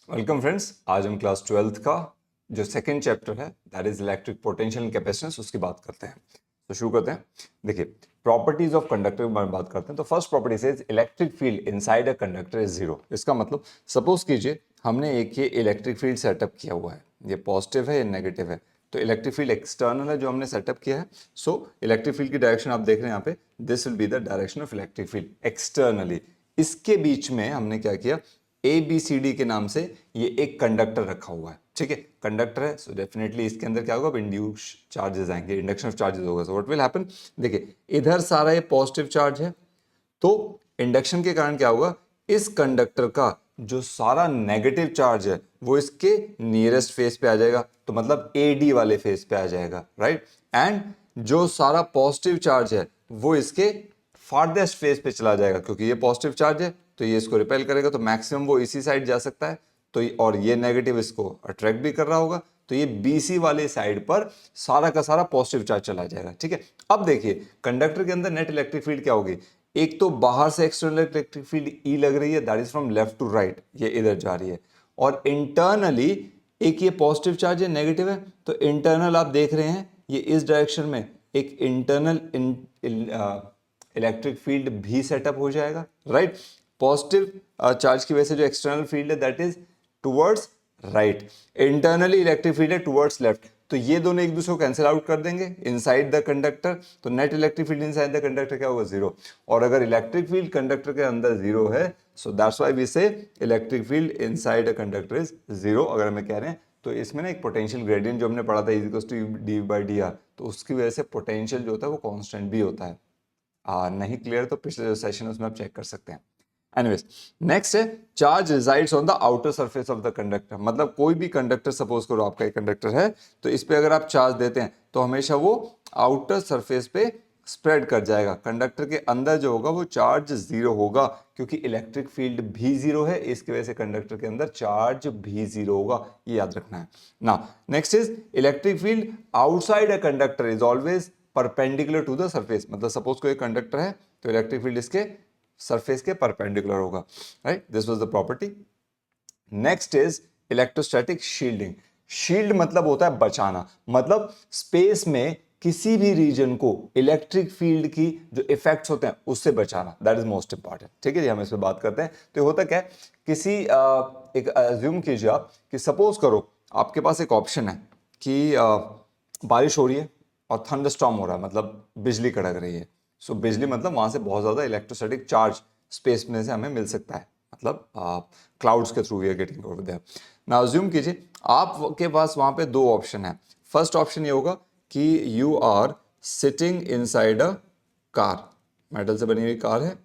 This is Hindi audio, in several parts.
वेलकम फ्रेंड्स, आज हम क्लास 12th का जो सेकंड चैप्टर है that is electric potential and capacitance उसकी बात करते हैं। तो शुरू करते हैं। देखिए, प्रॉपर्टीज ऑफ कंडक्टर के बारे में बात करते हैं। तो first property says electric field inside a conductor is zero. इसका मतलब सपोज कीजिए हमने एक ये इलेक्ट्रिक फील्ड सेटअप किया हुआ है, ये पॉजिटिव है या नेगेटिव है। तो इलेक्ट्रिक फील्ड एक्सटर्नल है जो हमने सेटअप किया है। सो इलेक्ट्रिक फील्ड की डायरेक्शन आप देख रहे हैं यहाँ पे, this will be the direction of electric field externally. इसके बीच में हमने क्या किया, ए बी सी डी के नाम से ये एक कंडक्टर रखा हुआ है। ठीक है, कंडक्टर है, सो डेफिनेटली इसके अंदर क्या होगा, इंड्यूस चार्जेस आएंगे, इंडक्शन ऑफ चार्जेस होगा। सो व्हाट विल हैपन, देखिए इधर सारा ये पॉजिटिव चार्ज है, तो इंडक्शन के कारण क्या होगा, इस कंडक्टर का जो सारा नेगेटिव चार्ज है वो इसके नियरेस्ट फेस पे आ जाएगा, तो मतलब एडी वाले फेस पे आ जाएगा, राइट। एंड जो सारा पॉजिटिव चार्ज है वो इसके फारदेस्ट फेस पे चला जाएगा, क्योंकि ये पॉजिटिव चार्ज है तो ये इसको रिपेल करेगा, तो मैक्सिमम वो इसी साइड जा सकता है। तो और ये नेगेटिव इसको अट्रैक्ट भी कर रहा होगा, तो ये बीसी वाले साइड पर सारा का सारा पॉजिटिव चार्ज चला जाएगा। ठीक है, अब देखिए कंडक्टर के अंदर नेट इलेक्ट्रिक फील्ड क्या होगी, एक तो बाहर से एक्सटर्नल इलेक्ट्रिक फील्ड ई लग रही है, that is from left to right, ये इधर जा रही है। और इंटरनली एक ये पॉजिटिव चार्ज है, नेगेटिव है, तो इंटरनल आप देख रहे हैं ये इस डायरेक्शन में एक इंटरनल इलेक्ट्रिक फील्ड भी सेटअप हो जाएगा, राइट। पॉजिटिव चार्ज की वजह से जो एक्सटर्नल फील्ड है that is towards right, internally electric field है टुवर्ड्स लेफ्ट, तो ये दोनों एक दूसरे को कैंसिल आउट कर देंगे इनसाइड द कंडक्टर, तो net electric field inside the conductor क्या होगा, जीरो। और अगर इलेक्ट्रिक फील्ड कंडक्टर के अंदर जीरो है, सो दैट्स व्हाई वी से electric field inside a conductor is zero. अगर हमें कह रहे हैं तो इसमें ना एक पोटेंशियल ग्रेडियंट जो हमने पढ़ा था is equals to d by d r, तो उसकी वजह से पोटेंशियल जो होता है वो कांस्टेंट भी होता है। नहीं क्लियर तो पिछले जो सेशन है उसमें आप चेक कर सकते हैं। एनीवेज, नेक्स्ट है charge resides on the outer surface of the conductor. मतलब कोई भी कंडक्टर, सपोज करो आपका एक कंडक्टर है, तो इस पे अगर आप चार्ज देते हैं तो हमेशा वो आउटर सरफेस पे स्प्रेड कर जाएगा। कंडक्टर के अंदर जो होगा वो चार्ज जीरो होगा, क्योंकि इलेक्ट्रिक फील्ड भी जीरो है, इसकी वजह से कंडक्टर के अंदर चार्ज भी जीरो होगा, ये याद रखना है ना। Next is electric field outside a conductor is always perpendicular to the surface. मतलब सपोज कोई कंडक्टर है तो इलेक्ट्रिक फील्ड इसके सरफेस के परपेंडिकुलर होगा, right. This was the property. Next is electrostatic shielding. Shield मतलब होता है बचाना, मतलब स्पेस में किसी भी रीजन को इलेक्ट्रिक फील्ड की जो इफेक्ट्स होते हैं उससे बचाना, दैट इज मोस्ट इंपॉर्टेंट। ठीक है जी, हम इस पे बात करते हैं। तो ये होता क्या है, किसी एक अज्यूम कीजिए आप कि सपोज करो आपके पास एक ऑप्शन है कि बारिश हो रही है और थंडरस्टॉर्म हो रहा है, मतलब बिजली कड़क रही है। सो बिजली मतलब वहां से बहुत ज्यादा इलेक्ट्रोस्टैटिक चार्ज स्पेस में से हमें मिल सकता है, मतलब क्लाउड्स के through we are getting over there. Now assume कीजिए आपके पास वहां पे दो ऑप्शन है। फर्स्ट ऑप्शन ये होगा कि you are sitting inside a car, metal से बनी हुई कार है,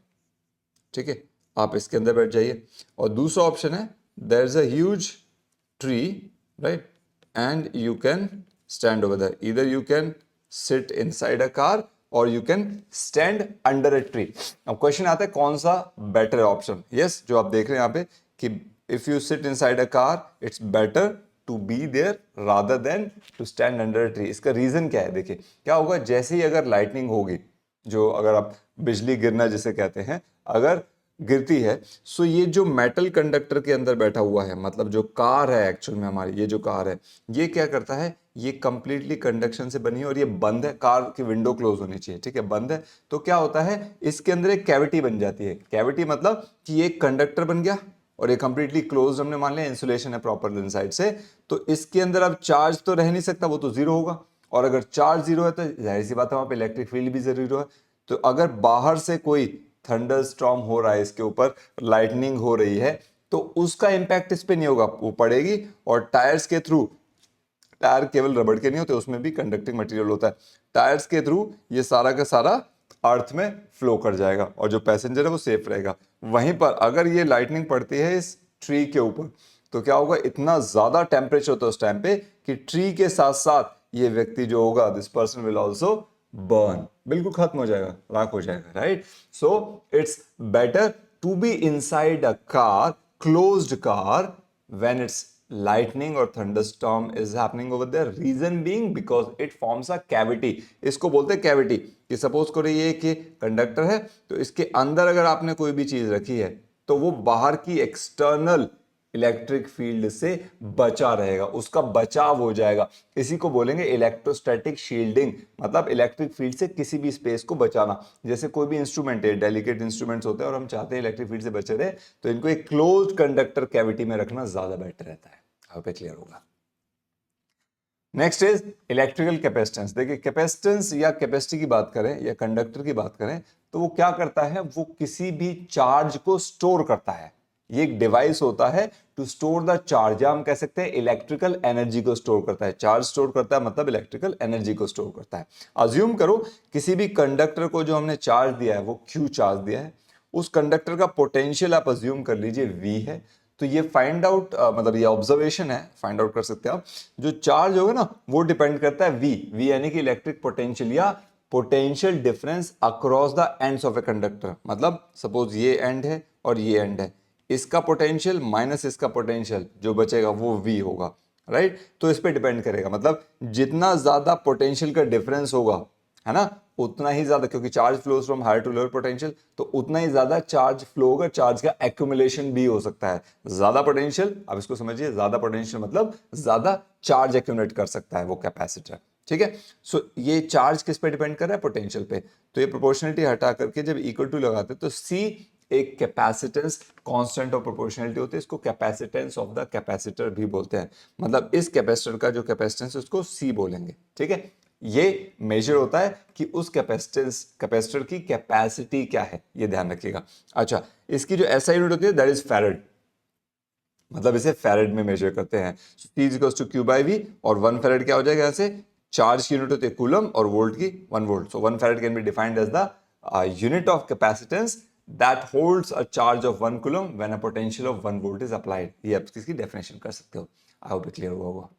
ठीक है, आप इसके अंदर बैठ जाइए। और दूसरा ऑप्शन है there is a huge tree, right, and you can stand over there. Either you can sit inside a car or you can stand under a tree. अब क्वेश्चन आता है कौन सा बेटर ऑप्शन। यस, जो आप देख रहे हैं यहाँ पे कि if you sit inside a car it's better to be there rather than to stand under a tree. इसका रीजन क्या है, देखिए क्या होगा, जैसे ही अगर लाइटनिंग होगी, जो अगर आप बिजली गिरना जिसे कहते हैं, अगर गिरती है, सो ये जो मेटल कंडक्टर के अंदर बैठा हुआ है, मतलब जो कार है एक्चुअल में हमारी, ये जो कार है ये क्या करता है, ये कंप्लीटली कंडक्शन से बनी है और ये बंद है, कार की विंडो क्लोज होनी चाहिए, ठीक है, बंद है। तो क्या होता है, इसके अंदर एक कैविटी बन जाती है। कैविटी मतलब कि ये एक कंडक्टर बन गया और ये कंप्लीटली क्लोज, हमने मान लिया इंसुलेशन है प्रॉपर इनसाइड से, तो इसके अंदर अब चार्ज तो रह नहीं सकता, वो तो जीरो होगा। और अगर चार्ज जीरो है तो जाहिर सी बात है वहां पे इलेक्ट्रिक फील्ड भी जीरो है। तो अगर बाहर से कोई थंडर स्टॉर्म हो रहा है, इसके ऊपर लाइटनिंग हो रही है, तो उसका इंपैक्ट इस पे नहीं होगा, वो पड़ेगी। और टायर्स के थ्रू, टायर केवल रबड़ के नहीं होते, उसमें भी कंडक्टिंग मटेरियल होता है, टायर्स के थ्रू ये सारा का सारा अर्थ में फ्लो कर जाएगा और जो पैसेंजर है वो सेफ रहेगा। वहीं पर अगर ये लाइटनिंग पड़ती है इस ट्री के ऊपर, तो क्या होगा, इतना ज्यादा टेम्परेचर होता है उस टाइम पे कि ट्री के साथ साथ ये व्यक्ति जो होगा, this person will also burn, बिल्कुल खत्म हो जाएगा, राख हो जाएगा, right. So it's better to be inside a car, closed car, when it's lightning or thunderstorm is happening over there, reason being because it forms a cavity। इसको बोलते हैं कैविटी। कि सपोज करो ये कि कंडक्टर है, तो इसके अंदर अगर आपने कोई भी चीज रखी है तो वो बाहर की एक्सटर्नल इलेक्ट्रिक फील्ड से बचा रहेगा, उसका बचाव हो जाएगा। इसी को बोलेंगे इलेक्ट्रोस्टैटिक शील्डिंग, मतलब इलेक्ट्रिक फील्ड से किसी भी स्पेस को बचाना। जैसे कोई भी इंस्ट्रूमेंट है, डेलिकेट इंस्ट्रूमेंट्स होते हैं और हम चाहते हैं इलेक्ट्रिक फील्ड से बचे रहे, तो इनको एक क्लोज कंडक्टर कैविटी में रखना ज्यादा बेटर रहता है। यहाँ पे क्लियर होगा। Next is electrical capacitance. देखिए कैपेसिटेंस या कैपेसिटी की बात करें या कंडक्टर की बात करें तो वो क्या करता है, वो किसी भी चार्ज को स्टोर करता है। ये एक डिवाइस होता है टू स्टोर द चार्ज, या हम कह सकते हैं इलेक्ट्रिकल एनर्जी को स्टोर करता है। चार्ज स्टोर करता है मतलब इलेक्ट्रिकल एनर्जी को स्टोर करता है। अज्यूम करो किसी भी कंडक्टर को जो हमने चार्ज दिया है वो क्यू चार्ज दिया है, उस कंडक्टर का पोटेंशियल आप अज्यूम कर लीजिए V है। तो ये फाइंड आउट मतलब ये ऑब्जर्वेशन है, फाइंड आउट कर सकते हैं आप, जो चार्ज होगा ना वो डिपेंड करता है V यानी कि इलेक्ट्रिक पोटेंशियल या potential difference across the ends of a conductor. मतलब सपोज ये एंड है और ये एंड है, इसका पोटेंशियल माइनस इसका पोटेंशियल जो बचेगा वो V होगा, राइट। तो इस पे डिपेंड करेगा, मतलब जितना ज्यादा पोटेंशियल का डिफरेंस होगा, है ना, उतना ही ज्यादा, क्योंकि charge flows from higher to lower potential, तो उतना ही ज्यादा चार्ज फ्लो होगा, चार्ज का एक्यूमुलेशन भी हो सकता है। ज्यादा पोटेंशियल, अब इसको समझिए, ज्यादा पोटेंशियल मतलब ज्यादा चार्ज एक्यूमुलेट कर सकता है वो कैपेसिटर, ठीक है। सो ये चार्ज किस पे डिपेंड कर रहा है, पोटेंशियल पे। तो ये प्रोपोर्शनलिटी हटा करके जब इक्वल टू लगाते हैं तो C एक कैपेसिटेंस कांस्टेंट ऑफ प्रोपोर्शनलिटी होती है, इसको कैपेसिटेंस ऑफ द कैपेसिटर भी बोलते हैं। मतलब इस कैपेसिटर का जो कैपेसिटेंस है उसको C बोलेंगे, ठीक है। ये मेजर होता है कि उस कैपेसिटर की कैपेसिटी क्या है, ये ध्यान रखिएगा। अच्छा, इसकी जो SI यूनिट होती है दैट इज फैरेड, मतलब इसे फैरेड में मेजर करते हैं। T equals to Q by V, और 1 फैरेड क्या हो जाएगा, यहाँ से चार्ज की यूनिट होती है कूलम और वोल्ट की 1 volt. So 1 farad can be defined as the unit of capacitance that holds a charge of 1 coulomb when a potential of 1 volt is applied. ये आप इसकी डेफिनेशन कर सकते हो। आई होप क्लियर हुआ होगा।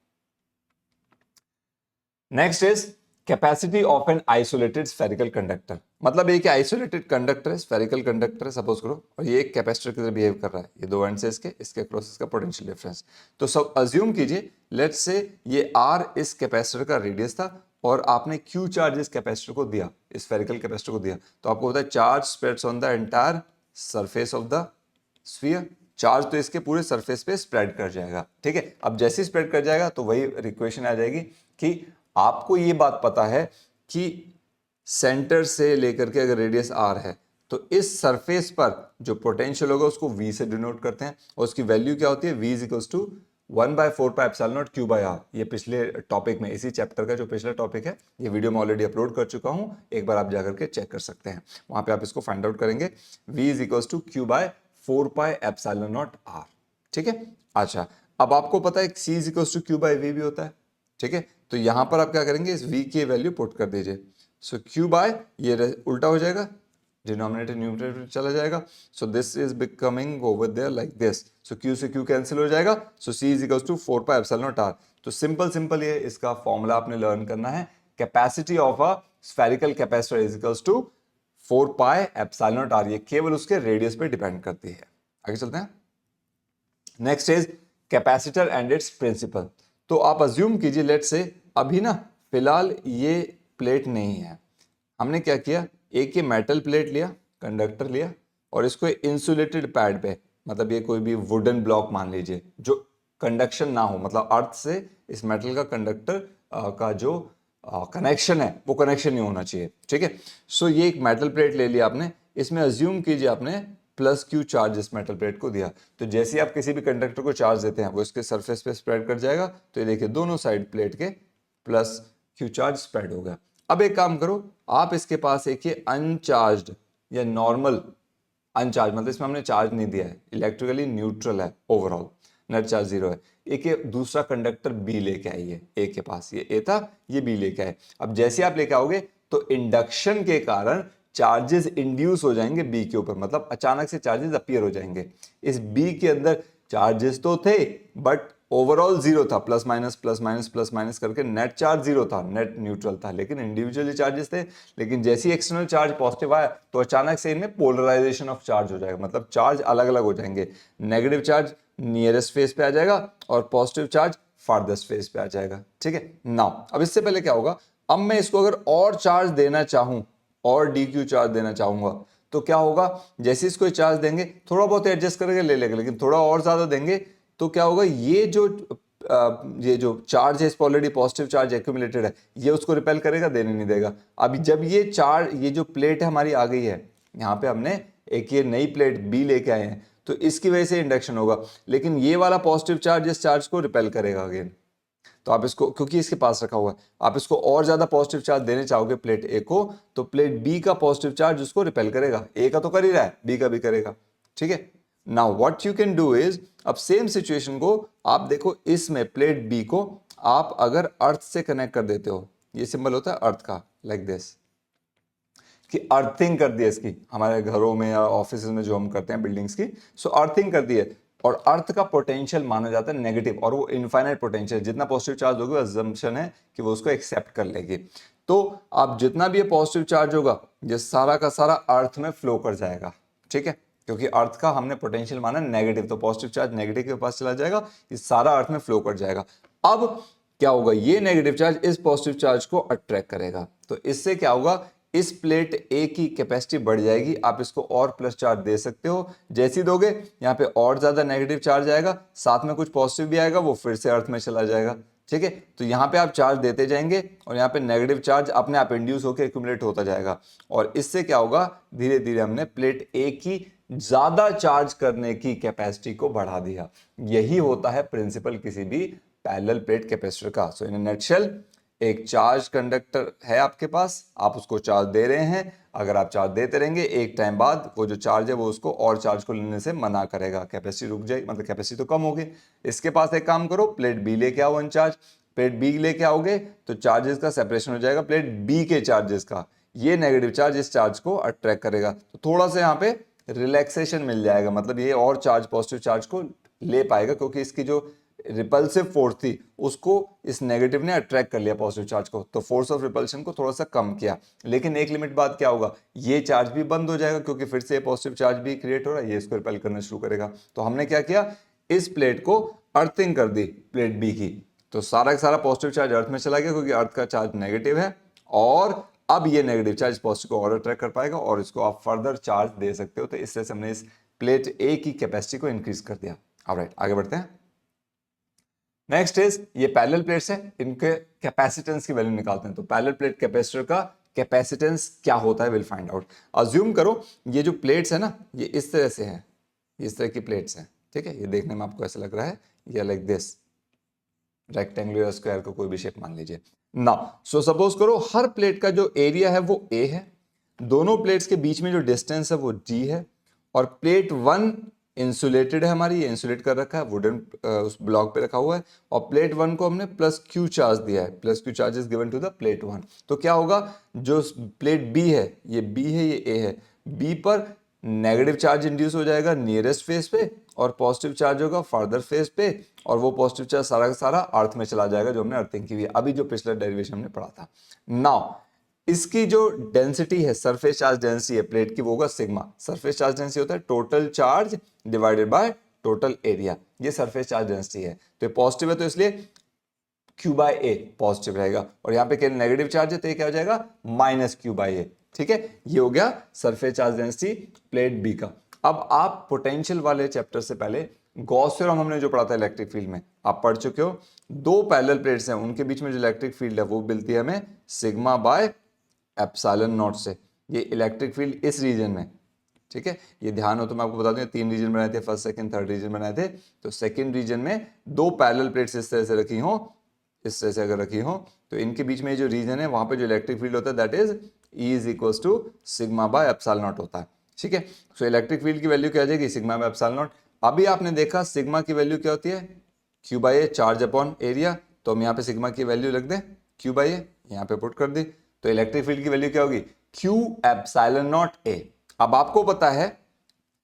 Next is capacity of an isolated spherical conductor. मतलब एक आइसोलेटेड कंडक्टर है, स्फेरिकल कंडक्टर है सपोज करो, और ये एक कैपेसिटर की तरह बिहेव कर रहा है। ये दो एंड से इसके क्रॉस इसका पोटेंशियल डिफरेंस। तो सब अज्यूम कीजिए, लेट्स से ये R इस कैपेसिटर का रेडियस था और आपने Q चार्ज इस कैपेसिटर को दिया, इस स्फेरिकल कैपेसिटर को दिया, तो आपको होता है charge spreads on the entire surface of the sphere. Charge तो इसके पूरे सरफेस पे स्प्रेड कर जाएगा, ठीक है। अब जैसे स्प्रेड कर जाएगा तो वही इक्वेशन आ जाएगी कि आपको ये बात पता है कि सेंटर से लेकर के अगर रेडियस R है तो इस सरफेस पर जो पोटेंशियल होगा उसको V से डिनोट करते हैं, और उसकी वैल्यू क्या होती है, V is equals to 1/4 pi epsilon naught Q by R। ये पिछले टॉपिक में, इसी चैप्टर का जो पिछला टॉपिक है, ये वीडियो में ऑलरेडी अपलोड कर चुका हूं, एक बार आप जाकर के चेक कर सकते हैं, वहां पे आप इसको फाइंड आउट करेंगे। V is equals to Q by 4 pi epsilon naught R, ठीक है। अच्छा, अब आपको पता है C is equals to Q by V भी होता है, ठीक है। तो यहां पर आप क्या करेंगे, इस V की वैल्यू पुट कर दीजिए। सो Q बाय ये उल्टा हो जाएगा, डिनोमिनेटर न्यूमरेटर चला जाएगा। So this is becoming over there like this. So Q से Q कैंसिल हो जाएगा। So C is equals to 4 pi epsilon naught R। तो सिंपल ये इसका फॉर्मूला आपने लर्न करना है। Capacity of a spherical capacitor is equals to 4 pi epsilon naught R। ये केवल उसके रेडियस पे डिपेंड करती है। आगे चलते हैं। Next is capacitor and its principle. तो आप अज्यूम कीजिए, लेट से अभी ना फिलहाल ये प्लेट नहीं है, हमने क्या किया, एक ये मेटल प्लेट लिया, कंडक्टर लिया, और इसको इंसुलेटेड पैड पे, मतलब ये कोई भी वुडन ब्लॉक मान लीजिए जो कंडक्शन ना हो, मतलब अर्थ से इस मेटल का कंडक्टर का जो कनेक्शन है वो कनेक्शन नहीं होना चाहिए, ठीक है। सो ये एक मेटल प्लेट ले लिया आपने, इसमें अज्यूम कीजिए आपने प्लस Q चार्ज इस मेटल प्लेट को दिया। तो जैसे ही आप किसी भी कंडक्टर को चार्ज देते हैं वो इसके सरफेस पे स्प्रेड कर जाएगा। तो ये देखिए दोनों साइड प्लेट के प्लस Q चार्ज स्प्रेड हो गया। अब एक काम करो, आप इसके पास एक ये अनचार्ज्ड या नॉर्मल अनचार्ज, मतलब इसमें हमने चार्ज नहीं दिया है, इलेक्ट्रिकली न्यूट्रल है, ओवरऑल नेट चार्ज 0 है। एक ये दूसरा कंडक्टर B लेके आइए, ए के पास ये A था, ये B लेके आए। अब जैसे आप लेके आओगे तो इंडक्शन के कारण चार्जेस इंड्यूस हो जाएंगे B के ऊपर, मतलब अचानक से चार्जेस अपीयर हो जाएंगे। इस B के अंदर चार्जेस तो थे बट ओवरऑल 0 था, प्लस माइनस करके नेट चार्ज 0 था, नेट न्यूट्रल था, लेकिन इंडिविजुअली चार्जेस थे। लेकिन जैसे ही एक्सटर्नल चार्ज पॉजिटिव आया तो अचानक से इनमें पोलराइजेशन ऑफ चार्ज हो जाएगा, मतलब चार्ज अलग अलग हो जाएंगे। नेगेटिव चार्ज नियरेस्ट फेस पे आ जाएगा और पॉजिटिव चार्ज फारदेस्ट फेस पे आ जाएगा, ठीक है। नाउ अब इससे पहले क्या होगा, अब मैं इसको अगर और चार्ज देना चाहूं और DQ चार्ज देना चाहूंगा तो क्या होगा, जैसे इसको चार्ज देंगे थोड़ा बहुत एडजस्ट करके ले लेंगे, लेकिन थोड़ा और ज्यादा देंगे तो क्या होगा, ये जो चार्ज है इस पर ऑलरेडी पॉजिटिव चार्ज एक्यूमुलेटेड है, ये उसको रिपेल करेगा, देने नहीं देगा। अभी जब ये जो प्लेट है हमारी आ गई है, यहाँ पे हमने एक ये नई प्लेट बी लेके आए हैं, तो इसकी वजह से इंडक्शन होगा, लेकिन ये वाला पॉजिटिव चार्ज इस चार्ज को रिपेल करेगा अगेन। तो आप इसको, क्योंकि इसके पास रखा हुआ है, आप इसको और ज्यादा पॉजिटिव चार्ज देने चाहोगे प्लेट ए को, तो प्लेट बी का पॉजिटिव चार्ज उसको रिपेल करेगा। ए का तो कर ही रहा है, बी का भी करेगा, ठीक है। Now what you can do is, अब सेम सिचुएशन को आप देखो, इसमें प्लेट बी को आप अगर अर्थ से कनेक्ट कर देते हो, ये सिंबल होता है अर्थ का, लाइक दिस, कि अर्थिंग कर दी है इसकी, हमारे घरों में या ऑफिस में जो हम करते हैं बिल्डिंग्स की, सो अर्थिंग कर दी है। और अर्थ का पोटेंशियल माना जाता है नेगेटिव, और वो इनफाइनाइट पोटेंशियल, जितना पॉजिटिव चार्ज होगा अजम्पशन है कि वो उसको एक्सेप्ट कर लेगी। तो आप जितना भी ये पॉजिटिव चार्ज होगा, ये सारा का सारा अर्थ में फ्लो कर जाएगा, ठीक है, क्योंकि अर्थ का हमने पोटेंशियल माना नेगेटिव, तो पॉजिटिव चार्ज नेगेटिव के पास चला जाएगा, ये सारा अर्थ में फ्लो कर जाएगा। अब क्या होगा, ये नेगेटिव चार्ज इस पॉजिटिव चार्ज को अट्रैक्ट करेगा, तो इससे क्या होगा, इस प्लेट ए की कैपेसिटी बढ़ जाएगी। आप इसको और प्लस चार्ज दे सकते हो, जैसी दोगे यहाँ पे और ज्यादा नेगेटिव चार्ज आएगा, साथ में कुछ पॉजिटिव भी आएगा, वो फिर से अर्थ में चला जाएगा, ठीक है। तो यहाँ पे आप चार्ज देते जाएंगे और यहाँ पे नेगेटिव चार्ज अपने आप इंड्यूस होकर एक्यूमुलेट होता जाएगा, और इससे क्या होगा, धीरे धीरे हमने प्लेट ए की ज्यादा चार्ज करने की कैपेसिटी को बढ़ा दिया। यही होता है प्रिंसिपल किसी भी पैरेलल प्लेट कैपेसिटर का। सो इन अ नटशेल, एक चार्ज कंडक्टर है आपके पास, आप उसको चार्ज दे रहे हैं, अगर आप चार्ज देते रहेंगे, एक टाइम बाद वो जो चार्ज है वो उसको और चार्ज को लेने से मना करेगा, कैपेसिटी रुक जाएगी, मतलब कैपेसिटी तो कम होगी। इसके पास एक काम करो, प्लेट बी लेके आओ अनचार्ज, प्लेट बी लेके आओगे तो चार्जेस का सेपरेशन हो जाएगा, प्लेट बी के चार्जेस का, ये नेगेटिव चार्ज इस चार्ज को अट्रैक्ट करेगा, तो थोड़ा सा यहाँ पे रिलैक्सेशन मिल जाएगा, मतलब ये और चार्ज पॉजिटिव चार्ज को ले पाएगा, क्योंकि इसकी जो रिपल्सिव फोर्स थी उसको इस नेगेटिव ने अट्रैक्ट कर लिया पॉजिटिव चार्ज को, तो फोर्स ऑफ रिपल्शन को थोड़ा सा कम किया। लेकिन एक लिमिट बाद क्या होगा, ये चार्ज भी बंद हो जाएगा, क्योंकि फिर से पॉजिटिव चार्ज भी क्रिएट हो रहा है, ये इसको रिपेल करना शुरू करेगा। तो हमने क्या किया, इस प्लेट को अर्थिंग कर दी प्लेट बी की, तो सारा का सारा पॉजिटिव चार्ज अर्थ में चला गया, क्योंकि अर्थ का चार्ज नेगेटिव है, और अब ये नेगेटिव चार्ज पॉजिटिव को और अट्रैक्ट कर पाएगा, और इसको आप फर्दर चार्ज दे सकते हो। तो इससे हमने इस प्लेट ए की कैपेसिटी को इंक्रीज कर दिया। ऑलराइट, आगे बढ़ते हैं। नेक्स्ट इज, ये पैरेलल प्लेट्स है, इनके कैपेसिटेंस की वैल्यू निकालते हैं। तो पैरेलल प्लेट कैपेसिटर का कैपेसिटेंस क्या होता है, विल फाइंड आउट। अज्यूम करो ये जो प्लेट्स है ना, ये इस तरह से है, इस तरह की प्लेट्स हैं, ठीक है, ये देखने में आपको ऐसा लग रहा है, या लाइक दिस, रेक्टेंगुलर स्क्वायर को कोई भी शेप मान लीजिए ना। सो सपोज करो हर प्लेट का जो एरिया है वो ए है, दोनों प्लेट्स के बीच में जो डिस्टेंस है वो डी है, और प्लेट वन इंसुलेटेड है हमारी, ये इंसुलेट कर रखा है, वुडन उस ब्लॉक पे रखा हुआ है, और प्लेट वन को हमने प्लस क्यू चार्ज दिया है, plus Q charge is given to the plate one. तो क्या होगा, जो प्लेट बी है, ये बी है, ये ए है, बी पर नेगेटिव चार्ज इंड्यूस हो जाएगा नियरेस्ट फेस पे, और पॉजिटिव चार्ज होगा फर्दर फेस पे, और वो पॉजिटिव चार्ज सारा का सारा अर्थ में चला जाएगा, जो हमने अर्थिंग की हुई है, अभी जो पिछला डेरिवेशन हमने पढ़ा था। नाउ इसकी जो डेंसिटी है, सरफेस चार्ज डेंसिटी है प्लेट की, वो होगा सिग्मा। सरफेस चार्ज डेंसिटी होता है total charge divided by total area, ये सरफेस चार्ज डेंसिटी है। तो ये पॉजिटिव है, तो इसलिए क्यू बाय ए पॉजिटिव रहेगा, और यहाँ पे क्या नेगेटिव चार्ज है, तो ये क्या हो जाएगा, माइनस क्यू बाय ए, ठीक है। ये हो गया surface charge density plate B का। अब आप पोटेंशियल वाले चैप्टर से पहले गॉस थ्योरम हमने जो पढ़ा था इलेक्ट्रिक फील्ड में, आप पढ़ चुके हो। दो पैरेलल प्लेट्स हैं, उनके बीच में जो इलेक्ट्रिक फील्ड है वो मिलती है हमें सिग्मा बाय एप्सिलॉन नॉट से। ये इलेक्ट्रिक फील्ड इस रीजन में, ठीक है, ये ध्यान हो तो मैं आपको बता दूं, 3 रीजन बनाए थे, फर्स्ट सेकंड थर्ड रीजन बनाए थे। तो सेकंड रीजन में दो पैरेलल प्लेट्स इस तरह से रखी हो, इस तरह से अगर रखी हो, तो इनके बीच में जो रीजन है वहां पे जो इलेक्ट्रिक फील्ड होता है that is E is equals to sigma by epsilon naught होता है, ठीक है। सो इलेक्ट्रिक फील्ड की वैल्यू क्या आ जाएगी, सिग्मा बाय एप्सिलॉन नॉट। अभी आपने देखा सिग्मा की वैल्यू क्या होती है, Q by A, charge upon area, तो हम यहाँ पे सिग्मा की वैल्यू रख दें क्यू बाय ए, यहाँ पे पुट कर दी, तो इलेक्ट्रिक फील्ड की वैल्यू क्या होगी, क्यू एप्सिलॉन नॉट ए। अब आपको पता है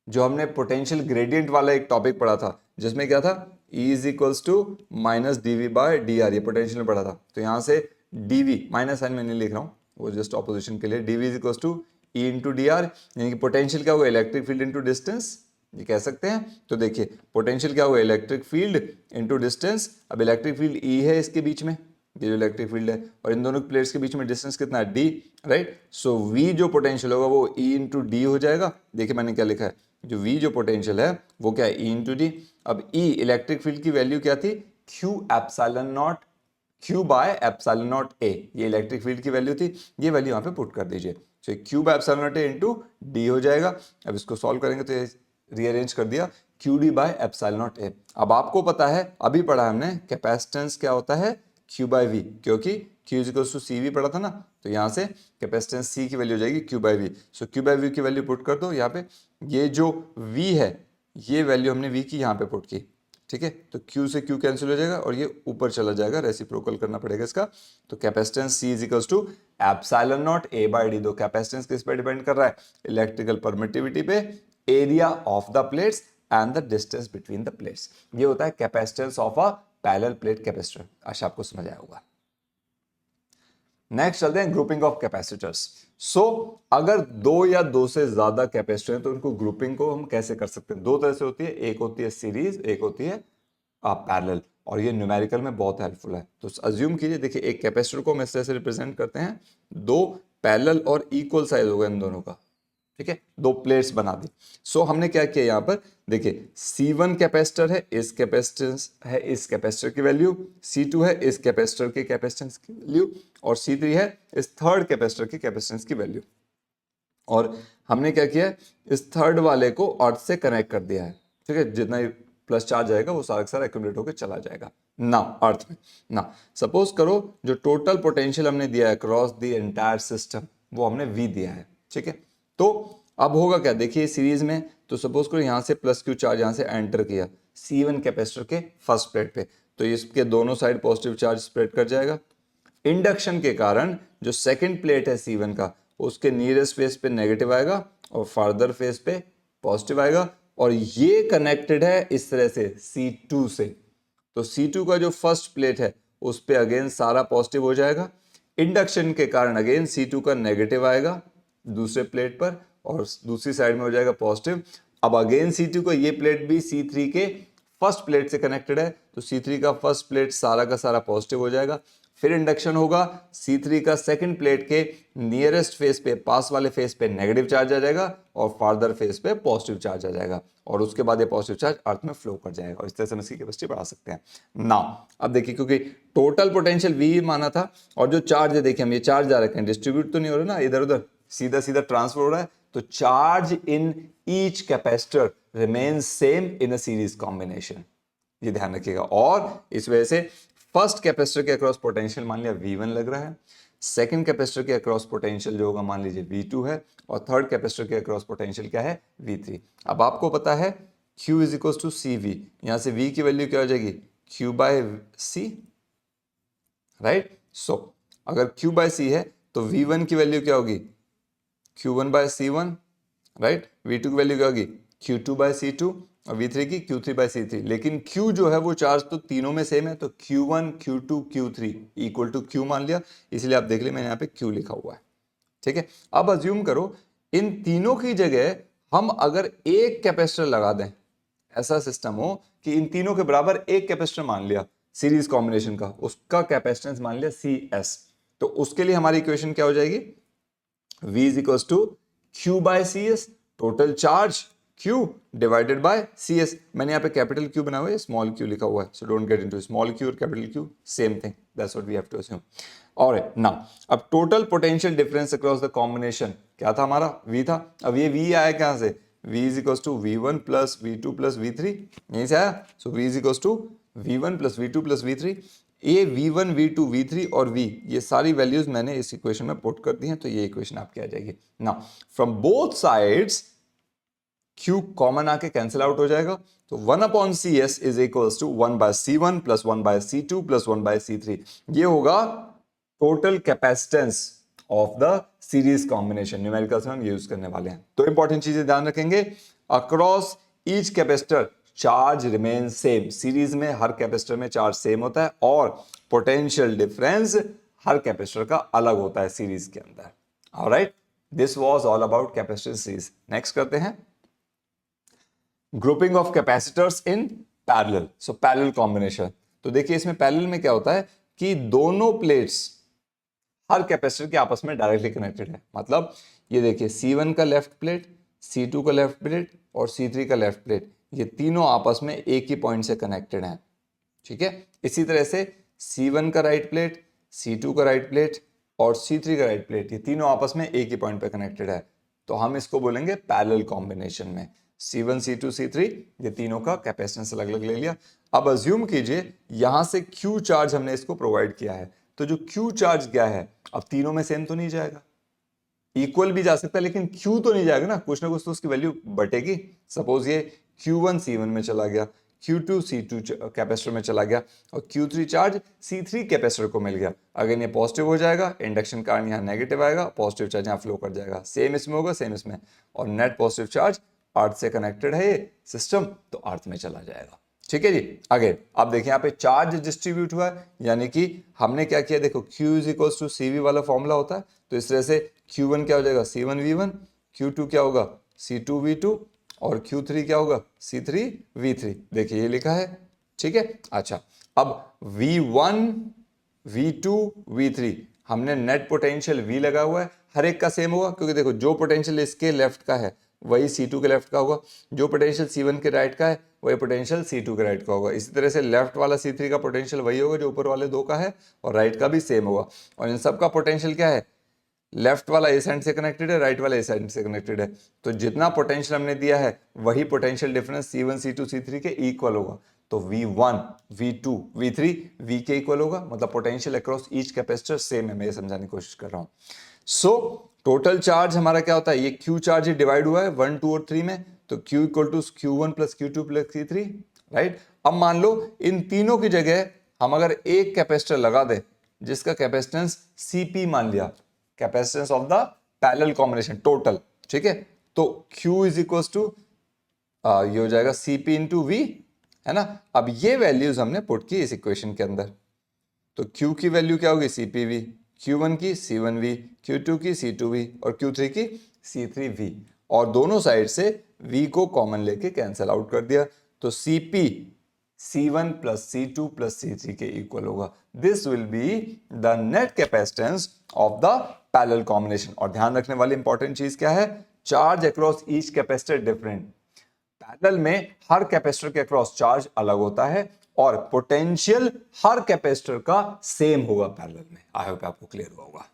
जो हमने पोटेंशियल ग्रेडियंट वाला एक टॉपिक पढ़ा था, जिसमें क्या था, E is equals to minus DV by D R, ये पोटेंशियल में पढ़ा था। तो यहाँ से डीवी, माइनस साइन में नहीं लिख रहा हूँ, वो जस्ट ऑपोजिशन के लिए, DV is equals to E into D R, यानी कि पोटेंशियल क्या होगा, इलेक्ट्रिक फील्ड इंटू डिस्टेंस, ये कह सकते हैं। तो देखिए पोटेंशियल क्या होगा, इलेक्ट्रिक फील्ड इंटू डिस्टेंस। अब इलेक्ट्रिक फील्ड E है इसके बीच में, ये जो इलेक्ट्रिक फील्ड है, और इन दोनों प्लेट्स के बीच में डिस्टेंस कितना है, d, राइट। सो v जो पोटेंशियल होगा वो E इंटू डी हो जाएगा। देखिए मैंने क्या लिखा है, जो v जो पोटेंशियल है वो क्या है, E इंटू डी। अब E इलेक्ट्रिक फील्ड की वैल्यू क्या थी, Q epsilon naught, Q by epsilon not A, ये इलेक्ट्रिक फील्ड की वैल्यू थी, ये वैल्यू यहाँ पे पुट कर दीजिए। तो Q by epsilon not A into D हो जाएगा। अब इसको सॉल्व करेंगे तो ये रीअरेंज कर दिया, QD bye epsilon not A। अब आपको पता है, अभी पढ़ा हमने कैपेसिटेंस क्या होता है, Q बाय V, क्योंकि Q इक्वल्स टू CV पढ़ा था ना, तो यहाँ से कैपेसिटेंस C की वैल्यू हो जाएगी Q बाय V। सो Q बाय V की वैल्यू पुट कर दो यहाँ पे, ये जो V है ये वैल्यू हमने V की यहाँ पे पुट की, ठीक है। तो Q से Q कैंसिल हो जाएगा और ये ऊपर चला जाएगा, रेसिप्रोकल करना पड़ेगा इसका। तो capacitance C is equals to epsilon not A by D। दो कैपेसिटेंस किस पे डिपेंड कर रहा है, इलेक्ट्रिकल परमिटिविटी पे, area of the plates and the distance between the plates. ये होता है capacitance of a parallel plate capacitor. आशा आपको समझ आया होगा। नेक्स्ट चलते हैं ग्रुपिंग ऑफ कैपेसिटर्स। सो अगर दो या दो से ज्यादा कैपेसिटर हैं तो उनको ग्रुपिंग को हम कैसे कर सकते हैं, दो तरह से होती है, एक होती है सीरीज, एक होती है पैरेलल, और ये न्यूमेरिकल में बहुत हेल्पफुल है। तो अज्यूम कीजिए, देखिए एक कैपेसिटर को हम इस तरह से रिप्रेजेंट करते हैं, दो पैरेलल और इक्वल साइज होगा इन दोनों का, ठीक है, दो प्लेट्स बना दी। सो हमने क्या किया यहाँ पर, देखिए C1 कैपेसिटर है, इस कैपेसिटेंस है इस कैपेसिटर की वैल्यू, C2 है इस कैपेसिटर के कैपेसिटेंस की वैल्यू, और C3 है इस थर्ड कैपेसिटर की कैपेसिटेंस की वैल्यू। और हमने क्या किया है, इस थर्ड वाले को अर्थ से कनेक्ट कर दिया है, ठीक है, जितना प्लस चार्ज आएगा वो सारा का सारा एक्यूमुलेट होकर चला जाएगा ना अर्थ में ना। सपोज करो जो टोटल पोटेंशियल हमने दिया है अक्रॉस द एंटायर सिस्टम, वो हमने V दिया है, ठीक है। तो अब होगा क्या, देखिए सीरीज में, तो सपोज करो यहां से प्लस Q चार्ज यहां से एंटर किया C1 कैपेसिटर के फर्स्ट प्लेट पे, तो इसके दोनों साइड पॉजिटिव चार्ज स्प्रेड कर जाएगा। इंडक्शन के कारण जो सेकंड प्लेट है C1 का, उसके नियरेस्ट फेस पे नेगेटिव आएगा और फर्दर फेस पे पॉजिटिव आएगा, और ये कनेक्टेड है इस तरह से C2 से। तो C2 का जो फर्स्ट प्लेट है उस पे अगेन सारा पॉजिटिव हो जाएगा, इंडक्शन के कारण अगेन C2 का नेगेटिव आएगा दूसरे प्लेट पर और दूसरी साइड में हो जाएगा पॉजिटिव। अब अगेन C2 को ये प्लेट भी C3 के फर्स्ट प्लेट से कनेक्टेड है, तो C3 का फर्स्ट प्लेट सारा का सारा पॉजिटिव हो जाएगा। फिर इंडक्शन होगा, C3 का सेकंड प्लेट के नियरेस्ट फेस पे, पास वाले फेस पे नेगेटिव चार्ज आ जाएगा और फार्दर फेस पे पॉजिटिव चार्ज आ जाएगा, और उसके बाद ये पॉजिटिव चार्ज अर्थ में फ्लो कर जाएगा, और इस तरह से हम इसकी कैपेसिटी बढ़ा सकते हैं ना। अब देखिए, क्योंकि टोटल पोटेंशियल V माना था, और जो चार्ज है देखिए हम ये चार्ज जा रखे हैं, डिस्ट्रीब्यूट तो नहीं हो रहा ना इधर उधर, सीधा सीधा ट्रांसफर हो रहा है, तो charge in each capacitor remains same in a series combination, ये ध्यान रखिएगा। और इस वजह से फर्स्ट कैपेसिटर के अक्रॉस पोटेंशियल मान लिया V1 लग रहा है, सेकंड कैपेसिटर के अक्रॉस पोटेंशियल जो होगा मान लीजिए V2 है, और थर्ड कैपेसिटर के अक्रॉस पोटेंशियल क्या है, V3। अब आपको पता है Q is equal to CV, यहां से V की वैल्यू क्या हो जाएगी, Q बाय C, राइट। सो अगर Q बाय C है तो V1 की वैल्यू क्या होगी, Q1 bye C1, right. V2 की वैल्यू क्या होगी, Q2 बाय C2, और V3 की Q3 बाय C3। लेकिन Q जो है वो चार्ज तो तीनों में सेम है, तो Q1 Q2 Q3 equal to Q मान लिया, इसलिए आप देख ले मैंने यहाँ पे Q लिखा हुआ है, ठीक है। अब अज्यूम करो इन तीनों की जगह हम अगर एक कैपेसिटर लगा दें, ऐसा सिस्टम हो कि इन तीनों के बराबर एक कैपेसिटर मान लिया सीरीज कॉम्बिनेशन का, उसका कैपेसिटेंस मान लिया CS, तो उसके लिए हमारी इक्वेशन क्या हो जाएगी, V is equal to Q by CS, total charge Q divided by CS। मैंने यहाँ पे कैपिटल Q बना हुआ है, स्मॉल q लिखा हुआ है, so don't get into small q और capital Q same thing, that's what we have to assume. Alright, now अब total potential difference across the combination क्या था हमारा, V था। अब ये V आया कहां से, V is equal to V1 plus V2 plus V3, यहीं से आया। So V is equal to V1 plus V2 plus V3। ये V1 V2 V3 और V, ये सारी वैल्यूज मैंने इस इक्वेशन में पुट कर दी हैं, तो ये इक्वेशन आपकी आ जाएगी। Now from both sides Q common आके कैंसिल आउट हो जाएगा, तो 1 upon CS is equals to 1 by C1 plus 1 by C2 plus 1 by C3। ये होगा total capacitance of the series combination, numericals में हम यूज करने वाले हैं। तो इंपॉर्टेंट चीजें ध्यान रखेंगे, across each capacitor charge remain same, series में हर कैपेसिटर में चार्ज सेम होता है, और पोटेंशियल डिफरेंस हर कैपेसिटर का अलग होता है सीरीज के अंदर। Alright, this was all about capacitor series. Next करते हैं grouping of capacitors in parallel, so parallel combination. तो देखिए इसमें पैरेलल में क्या होता है कि दोनों प्लेट्स हर कैपेसिटर के आपस में डायरेक्टली कनेक्टेड है। मतलब ये देखिए C1 का लेफ्ट प्लेट, C2 का लेफ्ट प्लेट और C3 का लेफ्ट प्लेट, ये तीनों आपस में एक ही पॉइंट से कनेक्टेड हैं, ठीक है। इसी तरह से C1 का राइट प्लेट, C2 का राइट प्लेट और C3 का राइट प्लेट, ये तीनों आपस में एक ही पॉइंट पे कनेक्टेड है, तो हम इसको बोलेंगे पैरेलल कॉम्बिनेशन में। C1, C2, C3 ये तीनों का कैपेसिटेंस अलग अलग ले लिया। अब अज्यूम कीजिए यहां से Q चार्ज हमने इसको प्रोवाइड किया है, तो जो Q चार्ज क्या है, अब तीनों में सेम तो नहीं जाएगा, इक्वल भी जा सकता है लेकिन Q तो नहीं जाएगा ना कुछ तो उसकी वैल्यू बटेगी। सपोज ये Q1 C1 में चला गया, Q2 C2 कैपेसिटर में चला गया और Q3 चार्ज C3 कैपेसिटर को मिल गया। अगर ये पॉजिटिव हो जाएगा, इंडक्शन करंट यहाँ नेगेटिव आएगा, पॉजिटिव चार्ज यहाँ फ्लो कर जाएगा, सेम इसमें होगा सेम इसमें, और नेट पॉजिटिव चार्ज अर्थ से कनेक्टेड है ये सिस्टम, तो अर्थ में चला जाएगा। ठीक है जी। आगे आप देखिए यहाँ पे चार्ज डिस्ट्रीब्यूट हुआ है, यानी कि हमने क्या किया, देखो Q is equals to CV वाला फॉर्मूला होता है, तो इस तरह से Q1 क्या हो जाएगा C1 V1, Q2 क्या होगा C2 V2 और Q3 क्या होगा C3 V3। देखिए ये लिखा है, ठीक है। अच्छा अब V1 V2 V3 हमने नेट पोटेंशियल V लगा हुआ है, हर एक का सेम होगा क्योंकि देखो जो पोटेंशियल इसके लेफ्ट का है वही C2 के लेफ्ट का होगा, जो पोटेंशियल C1 के राइट का है वही पोटेंशियल C2 के राइट का होगा। इसी तरह से लेफ्ट वाला C3 का पोटेंशियल वही होगा जो ऊपर वाले दो का है, और राइट का भी सेम होगा। और इन सब का पोटेंशियल क्या है, लेफ्ट वाला इस साइड से कनेक्टेड है, राइट वाला इस साइड से कनेक्टेड है, तो जितना पोटेंशियल हमने दिया है वही potential difference C1 C2 C3 के इक्वल होगा। तो V1 V2 V3 V के इक्वल होगा, मतलब potential across each capacitor same है, मैं ये समझाने की कोशिश कर रहा हूं। सो टोटल चार्ज हमारा क्या होता है, ये Q चार्ज ही डिवाइड हुआ है 1 2 और 3 में, तो Q equal to Q1 plus Q2 plus Q3, right. अब मान लो इन तीनों की जगह हम अगर एक कैपेसिटर लगा दे जिसका कैपेसिटेंस CP मान लिया, capacitance of the parallel combination total, ठीक है, तो Q इज इक्वल टू ये हो जाएगा CP इंटू V, है ना। अब ये वैल्यूज हमने पुट की इस इक्वेशन के अंदर, तो Q की वैल्यू क्या होगी CPV, Q1 की C1V, Q2 की C2V और Q3 की C3V, और दोनों साइड से V को कॉमन लेके कैंसिल आउट कर दिया, तो CP C1 plus C2 plus C3 के इक्वल होगा। This will be the net capacitance of the parallel combination. और ध्यान रखने वाली इंपॉर्टेंट चीज क्या है, charge across each capacitor different, parallel में हर कैपेसिटर के अक्रॉस चार्ज अलग होता है और पोटेंशियल हर कैपेसिटर का सेम होगा पैरेलल में। आई होप आपको क्लियर हुआ होगा।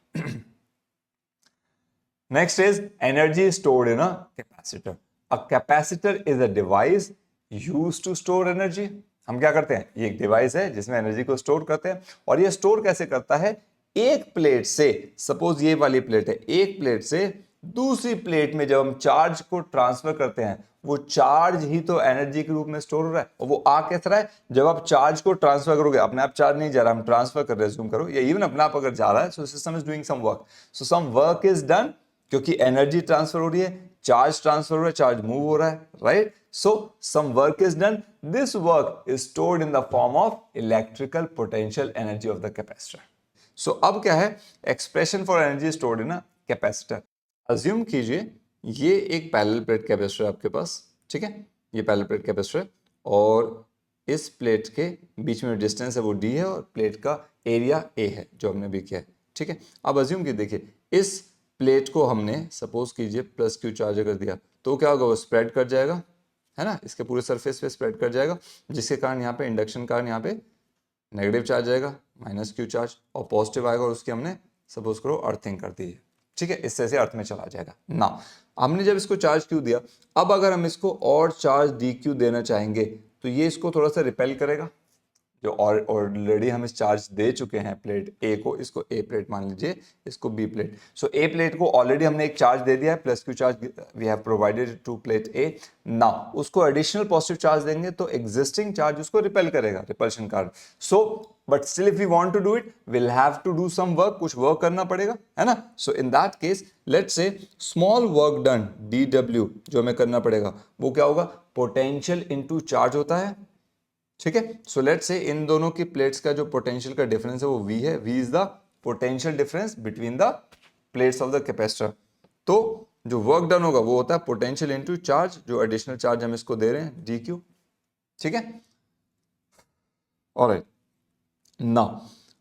Next is energy stored in a capacitor. A capacitor is a device used to store energy. हम क्या करते हैं, ये एक डिवाइस है जिसमें एनर्जी को स्टोर करते हैं, और ये स्टोर कैसे करता है, एक प्लेट से, सपोज ये वाली प्लेट है, एक प्लेट से दूसरी प्लेट में जब हम चार्ज को ट्रांसफर करते हैं, वो चार्ज ही तो एनर्जी के रूप में स्टोर हो रहा है। और वो आ कैसे रहा है, जब आप चार्ज को ट्रांसफर करोगे, अपने आप चार्ज नहीं जा रहा, हम ट्रांसफर कर रहे हैं, करो, या इवन अपने आप अगर जा रहा है, so system is doing some work, so some work is done, क्योंकि एनर्जी ट्रांसफर हो रही है, चार्ज ट्रांसफर हो रहा है, चार्ज मूव हो रहा है, right. So some work is done, this work is stored in the form of electrical potential energy of the capacitor. So अब क्या है, expression for energy stored in a capacitor. Assume कीजिए ये एक पैरेलल प्लेट कैपेसिटर है आपके पास, ठीक है, ये पैरेलल प्लेट कैपेसिटर है, और इस प्लेट के बीच में डिस्टेंस है वो D है, और प्लेट का एरिया A है जो हमने भी किया है, ठीक है। अब अज्यूम की देखिए इस प्लेट को हमने सपोज कीजिए प्लस Q चार्ज कर दिया, तो क्या होगा, वो स्प्रेड कर जाएगा, है ना, इसके पूरे सरफेस पे स्प्रेड कर जाएगा, जिसके कारण यहाँ पे इंडक्शन कारण यहाँ पे नेगेटिव चार्ज आएगा माइनस Q चार्ज, और पॉजिटिव आएगा और उसकी हमने सपोज करो अर्थिंग कर दी है, ठीक है, इस तरह से अर्थ में चला जाएगा ना। हमने जब इसको चार्ज Q दिया, अब अगर हम इसको और चार्ज DQ देना चाहेंगे तो ये इसको थोड़ा सा रिपेल करेगा, जो ऑलरेडी हम इस चार्ज दे चुके हैं प्लेट A को, इसको A प्लेट मान लीजिए, इसको B plate. So A plate को ऑलरेडी हमने एक चार्ज दे दिया है, plus Q charge we have provided to plate A। Now उसको एडिशनल पॉजिटिव चार्ज देंगे तो एग्जिस्टिंग चार्ज उसको रिपेल करेगा, रिपल्शन कार्ड। So but still if we want to do it, will have to do some work, कुछ वर्क करना पड़ेगा, है ना। So in that case let's say small work done DW जो हमें करना पड़ेगा वो क्या होगा, पोटेंशियल इनटू चार्ज होता है, ठीक है। सो लेट्स से इन दोनों की प्लेट्स का जो पोटेंशियल का डिफरेंस है वो V है, V is the potential difference between the plates of the capacitor. तो जो वर्क डन होगा वो होता है पोटेंशियल इनटू चार्ज, जो एडिशनल चार्ज हम इसको दे रहे हैं DQ, ठीक है। ऑलराइट, नाउ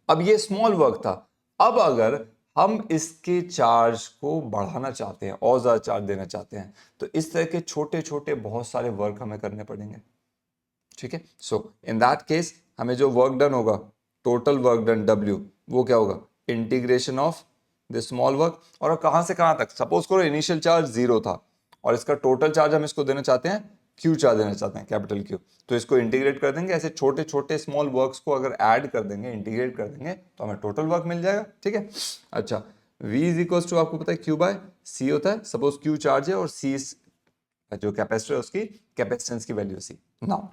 अब ये स्मॉल वर्क था, अब अगर हम इसके चार्ज को बढ़ाना चाहते हैं और ज़्यादा चार्ज देना चाहते हैं, तो इस तरह के छोटे छोटे बहुत सारे वर्क हमें करने पड़ेंगे, ठीक है। सो इन दैट केस हमें जो वर्क डन होगा, टोटल वर्क डन W, वो क्या होगा, integration of the small work, और कहाँ से कहाँ तक, सपोज करो इनिशियल चार्ज 0 था और इसका टोटल चार्ज हम इसको देना चाहते हैं Q चार्ज देना चाहते हैं, कैपिटल Q, तो इसको इंटीग्रेट कर देंगे, ऐसे छोटे छोटे स्मॉल वर्क्स को अगर ऐड कर देंगे, इंटीग्रेट कर देंगे, तो हमें टोटल वर्क मिल जाएगा, ठीक है। अच्छा, V इज इक्वल टू आपको पता है Q बाय C होता है, सपोज Q चार्ज है और C जो कैपेसिटर है उसकी कैपेसिटेंस की वैल्यू C। नाउ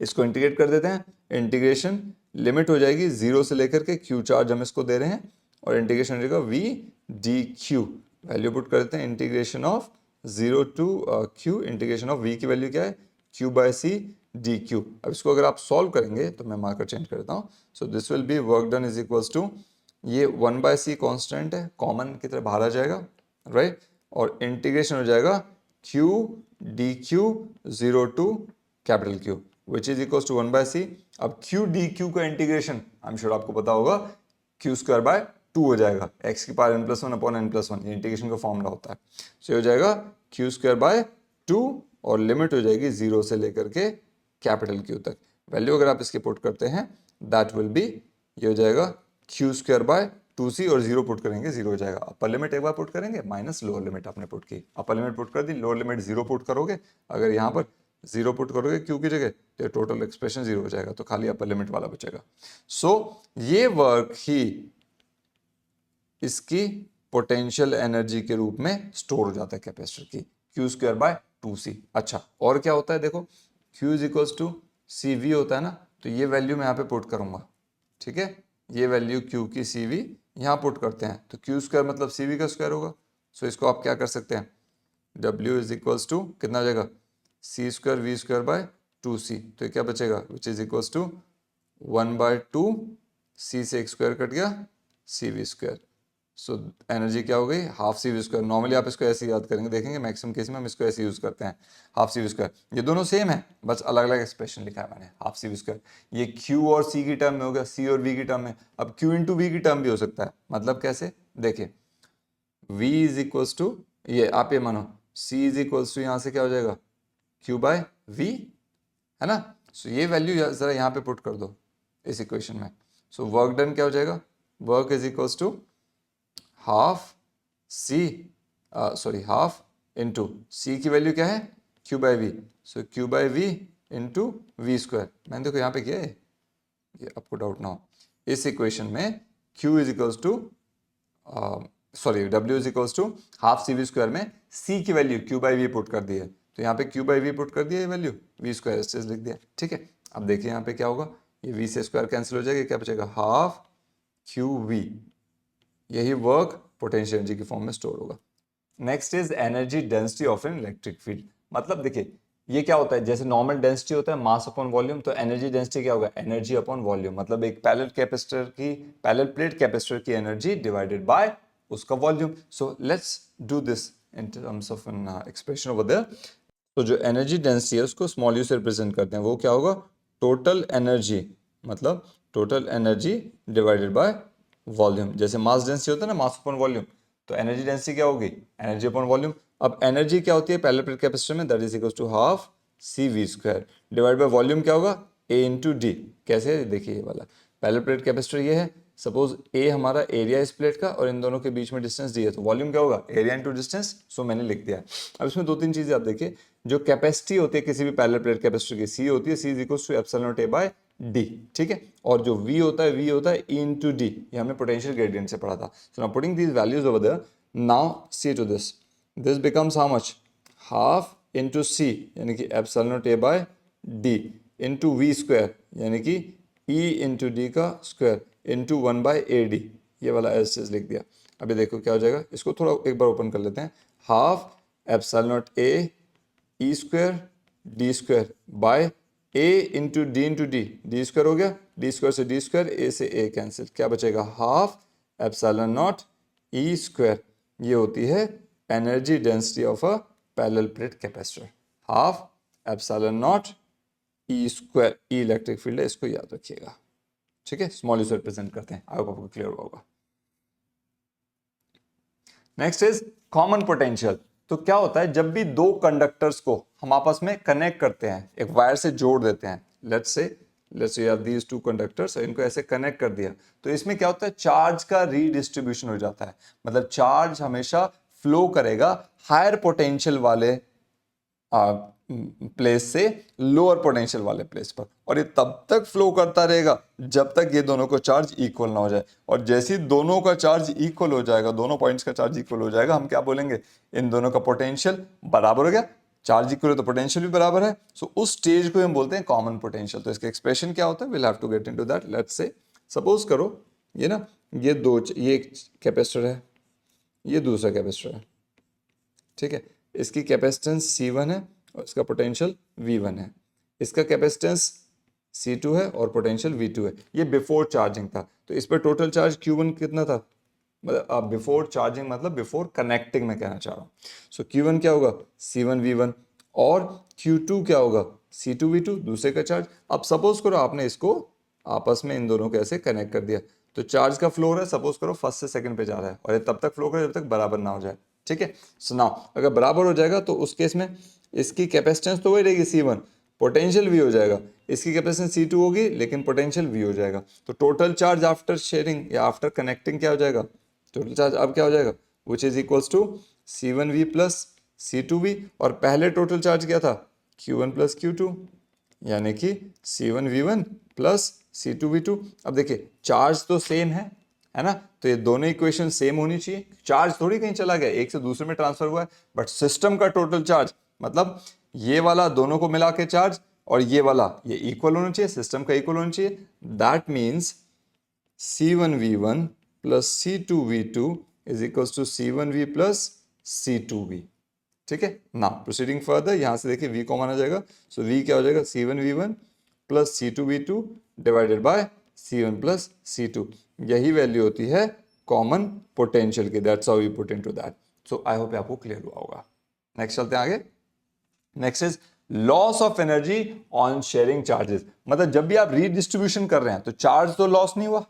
इसको इंटीग्रेट कर देते हैं, इंटीग्रेशन लिमिट हो जाएगी 0 से लेकर के Q चार्ज हम इसको दे रहे हैं, और इंटीग्रेशन हो जाएगा V dQ, वैल्यू पुट कर देते हैं, integration of 0 to Q, integration of V की वैल्यू क्या है, Q बाय C dQ। अब इसको अगर आप सॉल्व करेंगे तो मैं मार्कर चेंज करता हूँ, so this will be work done is equals to, ये 1 बाय C कॉन्स्टेंट है, कॉमन की तरह बाहर आ जाएगा, राइट, और इंटीग्रेशन हो जाएगा Q dQ 0 to capital Q which is equal to 1 by C। अब Q dQ का इंटीग्रेशन आई एम श्योर आपको पता होगा, Q स्क्वायर बाय 2 हो जाएगा, x की पावर n+1 अपॉन n+1, ये इंटीग्रेशन का फॉर्मूला होता है। सो हो जाएगा Q स्क्वायर बाय 2 और लिमिट हो जाएगी 0 से लेकर के कैपिटल Q तक। वैल्यू अगर आप इसकी पुट करते हैं दैट विल बी, ये हो जाएगा Q स्क्वायर बाय 2C और 0 पुट करेंगे 0 हो जाएगा। अपर लिमिट एक बार पुट करेंगे माइनस लोअर लिमिट आपने पुट की, अपर लिमिट पुट कर दी, लोअर लिमिट 0 पुट करोगे, अगर यहाँ पर 0 पुट करोगे Q की जगह तो टोटल एक्सप्रेशन 0 हो जाएगा, तो खाली अपर लिमिट वाला बचेगा। सो ये वर्क ही इसकी पोटेंशियल एनर्जी के रूप में स्टोर हो जाता है कैपेसिटर की, Q स्क्वायर बाय 2C। अच्छा, और क्या होता है देखो, Q is equals to CV होता है ना, तो ये वैल्यू मैं यहाँ पे पुट करूंगा, ठीक है, ये वैल्यू Q की CV यहाँ पुट करते हैं, तो Q स्क्वायर मतलब CV का स्क्वायर होगा। सो इसको आप क्या कर सकते हैं, W इज इक्वल्स टू कितना हो जाएगा, C square V square by 2C, तो ये क्या बचेगा, which is equals to 1 by 2, C से एक स्क्वायर कट गया, CV स्क्वायर। सो एनर्जी क्या हो गई, हाफ CV स्क्वायर। नॉर्मली आप इसको ऐसे याद करेंगे, देखेंगे मैक्सिमम केस में हम इसको ऐसे यूज करते हैं, हाफ CV स्क्वायर। ये दोनों सेम है, बस अलग अलग एक्सप्रेशन लिखा है मैंने, हाफ CV स्क्वायर। ये Q और C की टर्म में हो गया, C और V की टर्म में। अब Q इंटू V की टर्म भी हो सकता है, मतलब कैसे, देखिए V इज इक्वल्स टू, ये आप ये मानो C इज इक्वल्स टू, यहाँ से क्या हो जाएगा Q बाय V, है ना। सो ये वैल्यू जरा यहाँ पे पुट कर दो इस इक्वेशन में। सो वर्क डन क्या हो जाएगा, work is equals to half C, sorry half into C की वैल्यू क्या है Q बाय V, सो Q by V into V square. मैंने देखो यहाँ पे किया है, ये आपको डाउट ना हो, इस इक्वेशन में Q is equals to, sorry W is equals to half CV square में C की value Q by V put कर दी है, तो यहाँ पे Q बाय V पुट कर दिया, ये वैल्यू V स्क्वायर ऐसे लिख दिया, ठीक है। अब देखिए यहाँ पे क्या होगा, ये V से स्क्वायर कैंसिल हो जाएगा, क्या बचेगा हाफ QV, यही वर्क पोटेंशियल एनर्जी की फॉर्म में स्टोर होगा। Next is energy density of an electric field. मतलब देखिए ये क्या होता है, जैसे नॉर्मल डेंसिटी होता है मास अपॉन वॉल्यूम, तो एनर्जी डेंसिटी क्या होगा, एनर्जी अपॉन वॉल्यूम, मतलब एक पैरेलल कैपेसिटर की, पैरेलल प्लेट कैपेसिटर की एनर्जी डिवाइडेड बाय उसका volume. So let's do this in terms of an expression over there. तो जो एनर्जी डेंसिटी है उसको स्मॉल यू से रिप्रेजेंट करते हैं, वो क्या होगा, टोटल एनर्जी, मतलब total energy divided by volume. जैसे मास डेंसिटी होता है ना, मास अपॉन वॉल्यूम, तो एनर्जी डेंसिटी क्या होगी, एनर्जी अपॉन वॉल्यूम। अब एनर्जी क्या होती है पैरेलल प्लेट कैपेसिटर में, that is equal to half CV square divide by volume क्या होगा, A इंटू डी। कैसे, देखिए ये वाला पैरेलल प्लेट कैपेसिटर ये है, सपोज A हमारा एरिया इस प्लेट का और इन दोनों के बीच में डिस्टेंस डी है, तो वॉल्यूम क्या होगा, एरिया इंटू डिस्टेंस। सो मैंने लिख दिया। अब इसमें दो तीन चीजें आप देखिए, जो कैपेसिटी होती है किसी भी पैरेलल प्लेट कैपेसिटर की, C होती है, C is equal to epsilon not A by D, ठीक है। और जो V होता है E इंटू डी, ये हमने पोटेंशियल ग्रेडियंट से पढ़ा था। So now putting these values over there, now see to this, this becomes how much, half into C यानी कि epsilon not A by D into V square यानी कि E इंटू डी का स्क्वायर इंटू 1 बाय AD, ये वाला ऐसे लिख दिया। अभी देखो क्या हो जाएगा, इसको थोड़ा एक बार ओपन कर लेते हैं, half epsilon not A E square D square by A into D, D square हो गया, डी स्क्वायर से डी स्क्वायर, A से A कैंसिल, क्या बचेगा half epsilon not E square. ये होती है energy density of a parallel plate capacitor, half epsilon not E square, E electric field है, इसको याद रखिएगा, ठीक है। स्मॉल यू से रिप्रेजेंट करते हैं, आई होप आपको क्लियर होगा। Next is common potential. तो क्या होता है जब भी दो कंडक्टर्स को हम आपस में कनेक्ट करते हैं, एक वायर से जोड़ देते हैं, let's you have these two conductors, इनको ऐसे कनेक्ट कर दिया, तो इसमें क्या होता है, चार्ज का रीडिस्ट्रीब्यूशन हो जाता है। मतलब चार्ज हमेशा फ्लो करेगा हायर पोटेंशियल वाले प्लेस से लोअर पोटेंशियल वाले प्लेस पर, और ये तब तक फ्लो करता रहेगा जब तक ये दोनों को चार्ज इक्वल ना हो जाए। और जैसे ही दोनों का चार्ज इक्वल हो जाएगा, दोनों पॉइंट्स का चार्ज इक्वल हो जाएगा, हम क्या बोलेंगे, इन दोनों का पोटेंशियल बराबर हो गया। चार्ज इक्वल है तो पोटेंशियल भी बराबर है, सो उस स्टेज को हम बोलते हैं कॉमन पोटेंशियल। तो इसका एक्सप्रेशन क्या होता है, will have to get into that. Let's say suppose करो ये ना, ये एक कैपेसिटर है, ये दूसरा कैपेसिटर है, ठीक है। इसकी कैपेसिटेंस C1 है और इसका पोटेंशियल V1 है। इसका कैपेसिटेंस C2 है और पोटेंशियल V2 है। ये बिफोर चार्जिंग था, तो इस पर टोटल चार्ज Q1 कितना था, मतलब बिफोर चार्जिंग मतलब बिफोर कनेक्टिंग में कहना चाह रहा हूँ। सो Q1 क्या होगा, C1 V1, और Q2 क्या होगा, C2 V2, दूसरे का चार्ज। अब सपोज करो आपने इसको आपस में इन दोनों को ऐसे कनेक्ट कर दिया, तो चार्ज का फ्लो है, सपोज करो फर्स्ट से सेकंड पे जा रहा है, और ये तब तक फ्लो करे जब तक बराबर ना हो जाए, ठीक है। सो नाउ अगर बराबर हो जाएगा तो उस केस में इसकी कैपेसिटेंस तो वही रहेगी C1, पोटेंशियल V हो जाएगा। इसकी कैपेसिटेंस C2 होगी लेकिन पोटेंशियल V हो जाएगा। तो टोटल चार्ज आफ्टर शेयरिंग या आफ्टर कनेक्टिंग क्या हो जाएगा, टोटल चार्ज अब क्या हो जाएगा, which is equals to C1V plus C2V, और पहले टोटल चार्ज क्या था, Q1 प्लस Q2, यानी कि C1V1 प्लस C2V2। अब देखिए चार्ज तो सेम है ना, तो ये दोनों इक्वेशन सेम होनी चाहिए। चार्ज थोड़ी कहीं चला गया, एक से दूसरे में ट्रांसफर हुआ है, बट सिस्टम का टोटल चार्ज, मतलब ये वाला दोनों को मिला के चार्ज और ये वाला, ये इक्वल होना चाहिए, सिस्टम का इक्वल होना चाहिए। That means C1V1 plus C2V2 is equals to C1V plus C2V, ठीक है ना। प्रोसीडिंग फर्दर, यहां से देखिए V कॉमन आ जाएगा, सो V क्या हो जाएगा, C1V1 plus C2V2 divided by C1 plus C2। यही वैल्यू होती है कॉमन पोटेंशियल की। That's how we put into that. So I hope आपको क्लियर हुआ होगा। नेक्स्ट चलते हैं आगे। Next is loss of energy on sharing charges. मतलब जब भी आप रीडिस्ट्रीब्यूशन कर रहे हैं तो चार्ज तो लॉस नहीं हुआ,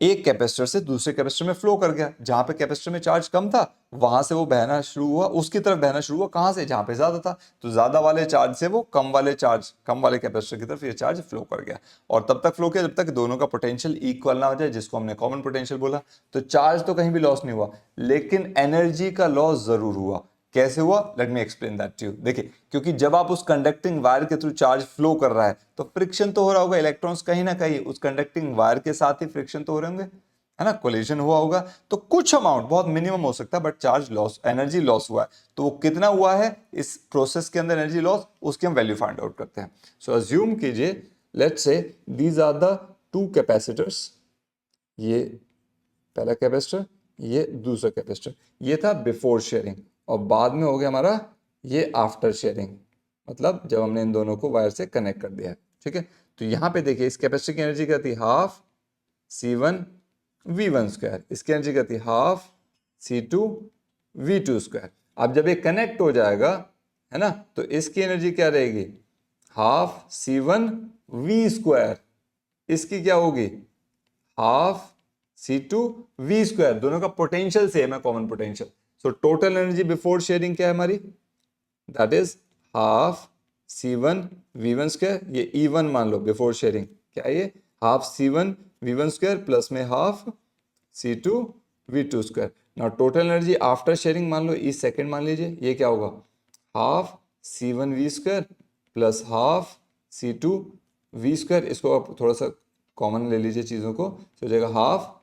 एक कैपेसिटर से दूसरे कैपेसिटर में फ्लो कर गया। जहां पे कैपेसिटर में चार्ज कम था वहां से वो बहना शुरू हुआ, उसकी तरफ बहना शुरू हुआ, कहां से, जहां पे ज्यादा था। तो ज्यादा वाले चार्ज से वो कम वाले कैपेसिटर की तरफ ये चार्ज फ्लो कर गया, और तब तक फ्लो किया जब तक दोनों का पोटेंशियल इक्वल ना हो जाए, जिसको हमने कॉमन पोटेंशियल बोला। तो चार्ज तो कहीं भी लॉस नहीं हुआ, लेकिन एनर्जी का लॉस जरूर हुआ। कैसे हुआ, let me explain that to you. देखिए, क्योंकि जब आप उस कंडक्टिंग वायर के थ्रू चार्ज फ्लो कर रहा है तो फ्रिक्शन तो हो रहा होगा, इलेक्ट्रॉन्स कहीं ना कहीं उस कंडक्टिंग वायर के साथ ही फ्रिक्शन तो हो रहे होंगे, है ना, कोलिजन हुआ होगा। तो कुछ अमाउंट, बहुत मिनिमम हो सकता है, but charge loss, energy loss हुआ है। तो वो कितना हुआ है इस प्रोसेस के अंदर एनर्जी लॉस, उसकी हम वैल्यू फाइंड आउट करते हैं। सो अज्यूम कीजिए, let's say these are the two capacitors, ये पहला कैपेसिटर, ये दूसरा कैपेसिटर। ये था बिफोर शेयरिंग, और बाद में हो गया हमारा ये आफ्टर शेयरिंग, मतलब जब हमने इन दोनों को वायर से कनेक्ट कर दिया है, ठीक है। तो यहां पे देखिए इस कैपेसिटर की एनर्जी क्या थी, हाफ C1 V1 स्क्वायर, इसकी एनर्जी क्या थी, हाफ C2 V2 स्क्वायर। अब जब ये कनेक्ट हो जाएगा, है ना, तो इसकी एनर्जी क्या रहेगी, हाफ C1 V स्क्वायर, इसकी क्या होगी, हाफ C2 V स्क्वायर। दोनों का पोटेंशियल सेम है, common potential. So total energy before sharing क्या है हमारी, that is half C1 V1 square, ये E1 मान लो बिफोर शेयरिंग, क्या है ये, half C1 V1 square plus में half C2 V2 square. Now total energy after sharing मान लो, ई सेकेंड मान लीजिए, ये क्या होगा, half C1 V square plus half C2 V square. इसको आप थोड़ा सा कॉमन ले लीजिए चीज़ों को, तो हो जाएगा half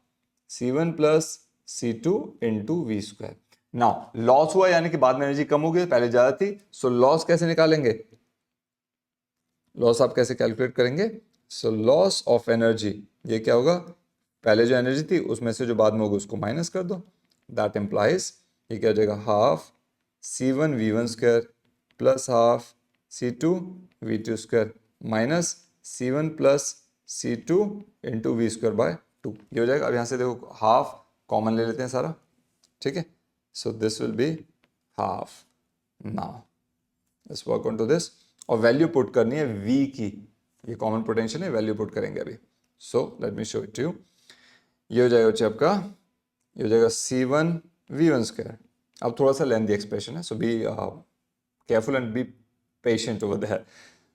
C1 plus C2 into V square. Now loss हुआ, यानी कि बाद में एनर्जी कम हो गई, पहले ज़्यादा थी। सो लॉस कैसे निकालेंगे, लॉस आप कैसे कैलकुलेट करेंगे, सो लॉस ऑफ एनर्जी, ये क्या होगा, पहले जो एनर्जी थी उसमें से जो बाद में होगा उसको माइनस कर दो। दैट इम्प्लाइज, ये क्या हो जाएगा, half C1 V1 square plus half C2 V2 square minus C1 plus C2 into V square by 2, ये हो जाएगा। अब यहाँ से देखो हाफ कॉमन ले लेते हैं सारा, ठीक है। So this will be half. Now let's work on to this, और वैल्यू पुट करनी है V की, ये कॉमन पोटेंशियल है, वैल्यू पुट करेंगे अभी। So let me show it to you. ये हो जाएगा बच्चे आपका, ये हो जाएगा C1 V1 स्क्वायर। अब थोड़ा सा लेंथी एक्सप्रेशन है, so be careful and be patient over there.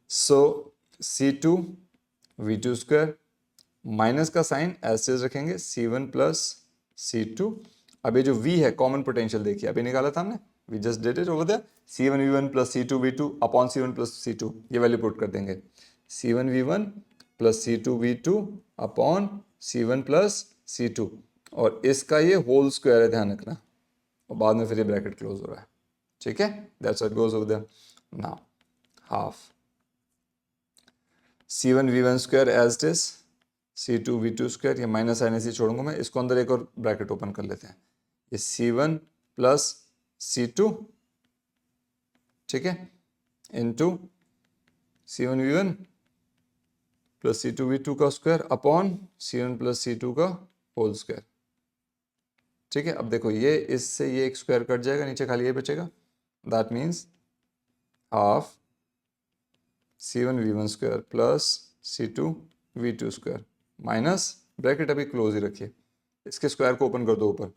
So C2 V2 square minus का साइन एज इज रखेंगे, C1 प्लस C2। अब ये जो V है कॉमन पोटेंशियल देखिए, अभी निकाला था हमने, we just did it over there. C1 V1 plus C2 V2 upon C1 plus C2, ये वैल्यू पुट कर देंगे। C1 V1 plus C2 V2 upon C1 plus C2, और इसका ये होल स्क्वायर है, ध्यान रखना, और बाद में फिर ये ब्रैकेट क्लोज हो रहा है, ठीक है। That's what goes over there. Now half C1 V1 square as it is, C2 V2 square, ये माइनस साइन ऐसे छोड़ूंगा मैं, इसको अंदर एक और ब्रैकेट ओपन कर लेते हैं, ये C1 प्लस C2, ठीक है, into C1 V1 plus C2 V2 का square upon C1 plus C2 का होल स्क्वायर, ठीक है। अब देखो ये इससे ये एक स्क्वायर कट जाएगा, नीचे खाली ये बचेगा, that means half C1 V1 square plus C2 V2 square minus bracket अभी क्लोज ही रखिए, इसके स्क्वायर को ओपन कर दो ऊपर,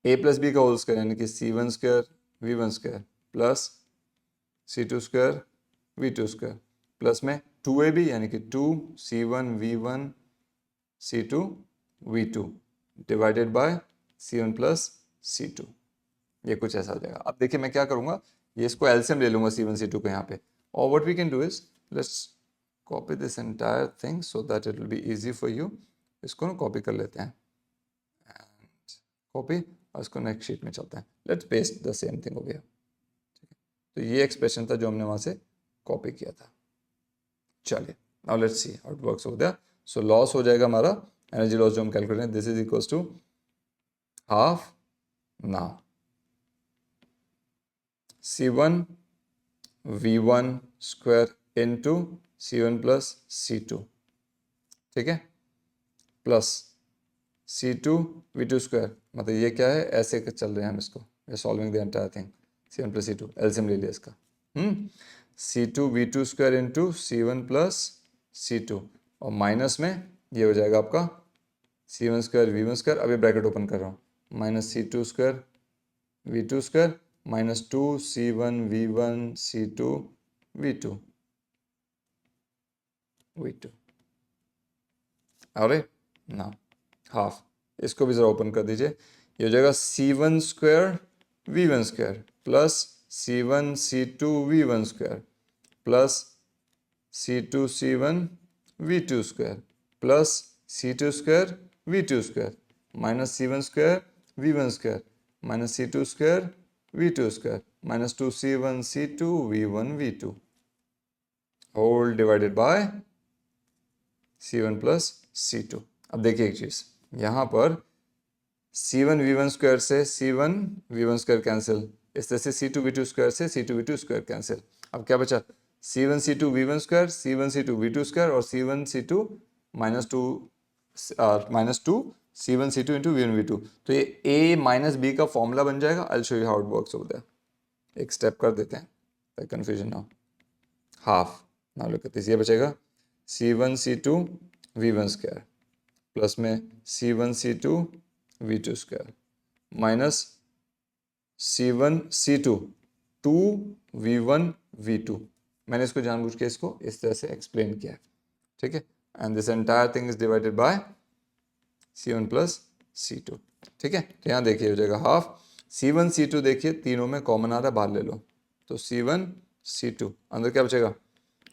a प्लस बी का होल स्क्वायर यानी कि C1 square V1 square plus C2 square V2 square plus में 2ab यानी कि 2C1 V1 C2 V2 divided by C1 plus C2, ये कुछ ऐसा हो जाएगा। अब देखिए मैं क्या करूँगा, ये इसको एलसीएम ले लूँगा C1 C2 को यहाँ पे, और what we can do is let's copy this entire thing so that it will be easy for you. इसको ना कॉपी कर लेते हैं, एंड कॉपी, और इसको नेक्स्ट शीट में चलते हैं, let's paste the same thing हो गया, ठीक है। तो ये एक्सप्रेशन था जो हमने वहाँ से कॉपी किया था। चलिए now let's see how it works over there. So loss हो जाएगा हमारा, एनर्जी लॉस जो हम कैलकुलेट करें, this is equals to half now C1 V1 square into C1 plus C2, ठीक है, प्लस C2 V2 स्क्वायर, मतलब ये क्या है, ऐसे चल रहे हैं हम इसको, ये solving the entire thing, C1 plus C2 LCM ले लिया इसका, C2 V2 square into C1 plus C2, और माइनस में ये हो जाएगा आपका C1 स्क्वायर V1 स्क्वायर, अभी ब्रैकेट ओपन कर रहा हूँ, minus C2 square V2 square minus 2C1 V1 C2 V2 V2, अरे ना हाफ, इसको भी ज़रा ओपन कर दीजिए, ये हो जाएगा C1 square V1 square plus C1 C2 V1 square plus C2 C1 V2 square plus C2 square V2 square minus C1 square V1 square minus C2 square V2 square minus 2C1 C2 V1 V2 whole divided by C1 plus C2। अब देखिए एक चीज़, यहाँ पर C1 V1 स्क्वायर से C1 V1 स्क्वायर कैंसिल, इस तरह से C2 V2 स्क्वायर से C2 V2 स्क्वायर कैंसिल, अब क्या बचा, C1 C2 V1 square, C1 C2 V2 square और C1 C2 minus two C1 C2 into V1 V2, तो ये A माइनस बी का फॉर्मूला बन जाएगा। I will show you how it works over there, एक स्टेप कर देते हैं ताकि कंफ्यूजन ना हो। Half now look at this, ये बचेगा C1 C2 V1 square plus में C1 C2 V2 square minus C1 C2 2 V1 V2, मैंने इसको जानबूझ के इसको इस तरह से एक्सप्लेन किया है, ठीक है, and this entire thing is divided by C1 plus C2, ठीक है। तो यहाँ देखिए हो जाएगा हाफ C1 C2, देखिए तीनों में कॉमन आ रहा है, बाहर ले लो, तो C1 C2 अंदर क्या बचेगा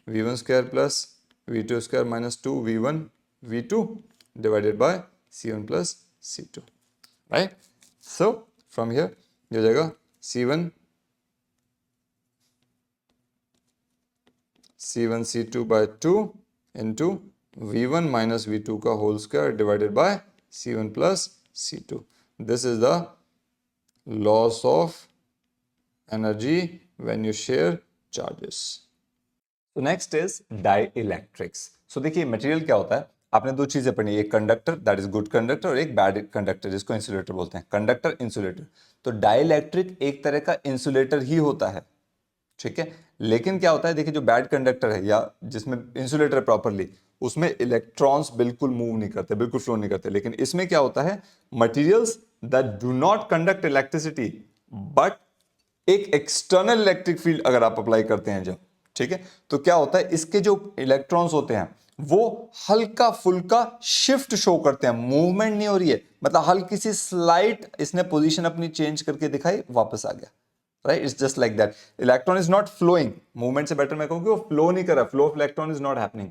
V1 square plus V2 square minus 2 V1 V2 divided by C1 plus C2, right. So from here ये हो जाएगा C1 C2 bye 2 into V1 minus V2 का whole square divided by C1 plus C2। This is the loss of energy when you share charges. तो नेक्स्ट इज डाइइलेक्ट्रिक्स। सो देखिए मटेरियल क्या होता है, आपने दो चीजें पढ़ी, एक conductor that is good conductor और एक बैड कंडक्टर जिसको इंसुलेटर बोलते हैं, कंडक्टर इंसुलेटर। तो डाइइलेक्ट्रिक एक तरह का इंसुलेटर ही होता है, ठीक है। लेकिन क्या होता है, देखिए जो बैड कंडक्टर है या जिसमें इंसुलेटर प्रॉपरली, उसमें इलेक्ट्रॉन्स बिल्कुल मूव नहीं करते, बिल्कुल फ्लो नहीं करते। लेकिन इसमें क्या होता है, materials that do not conduct electricity but एक एक्सटर्नल इलेक्ट्रिक फील्ड अगर आप अप्लाई करते हैं जब, ठीक है, तो क्या होता है, इसके जो इलेक्ट्रॉन्स होते हैं वो हल्का फुल्का शिफ्ट शो करते हैं, मूवमेंट नहीं हो रही है, मतलब हल्की सी स्लाइट इसने पोजीशन अपनी चेंज करके दिखाई, वापस आ गया, right. It's just like that. Electron is not flowing, movement से बेटर मैं कहूं कि वो फ्लो नहीं कर रहा, flow of electron is not happening.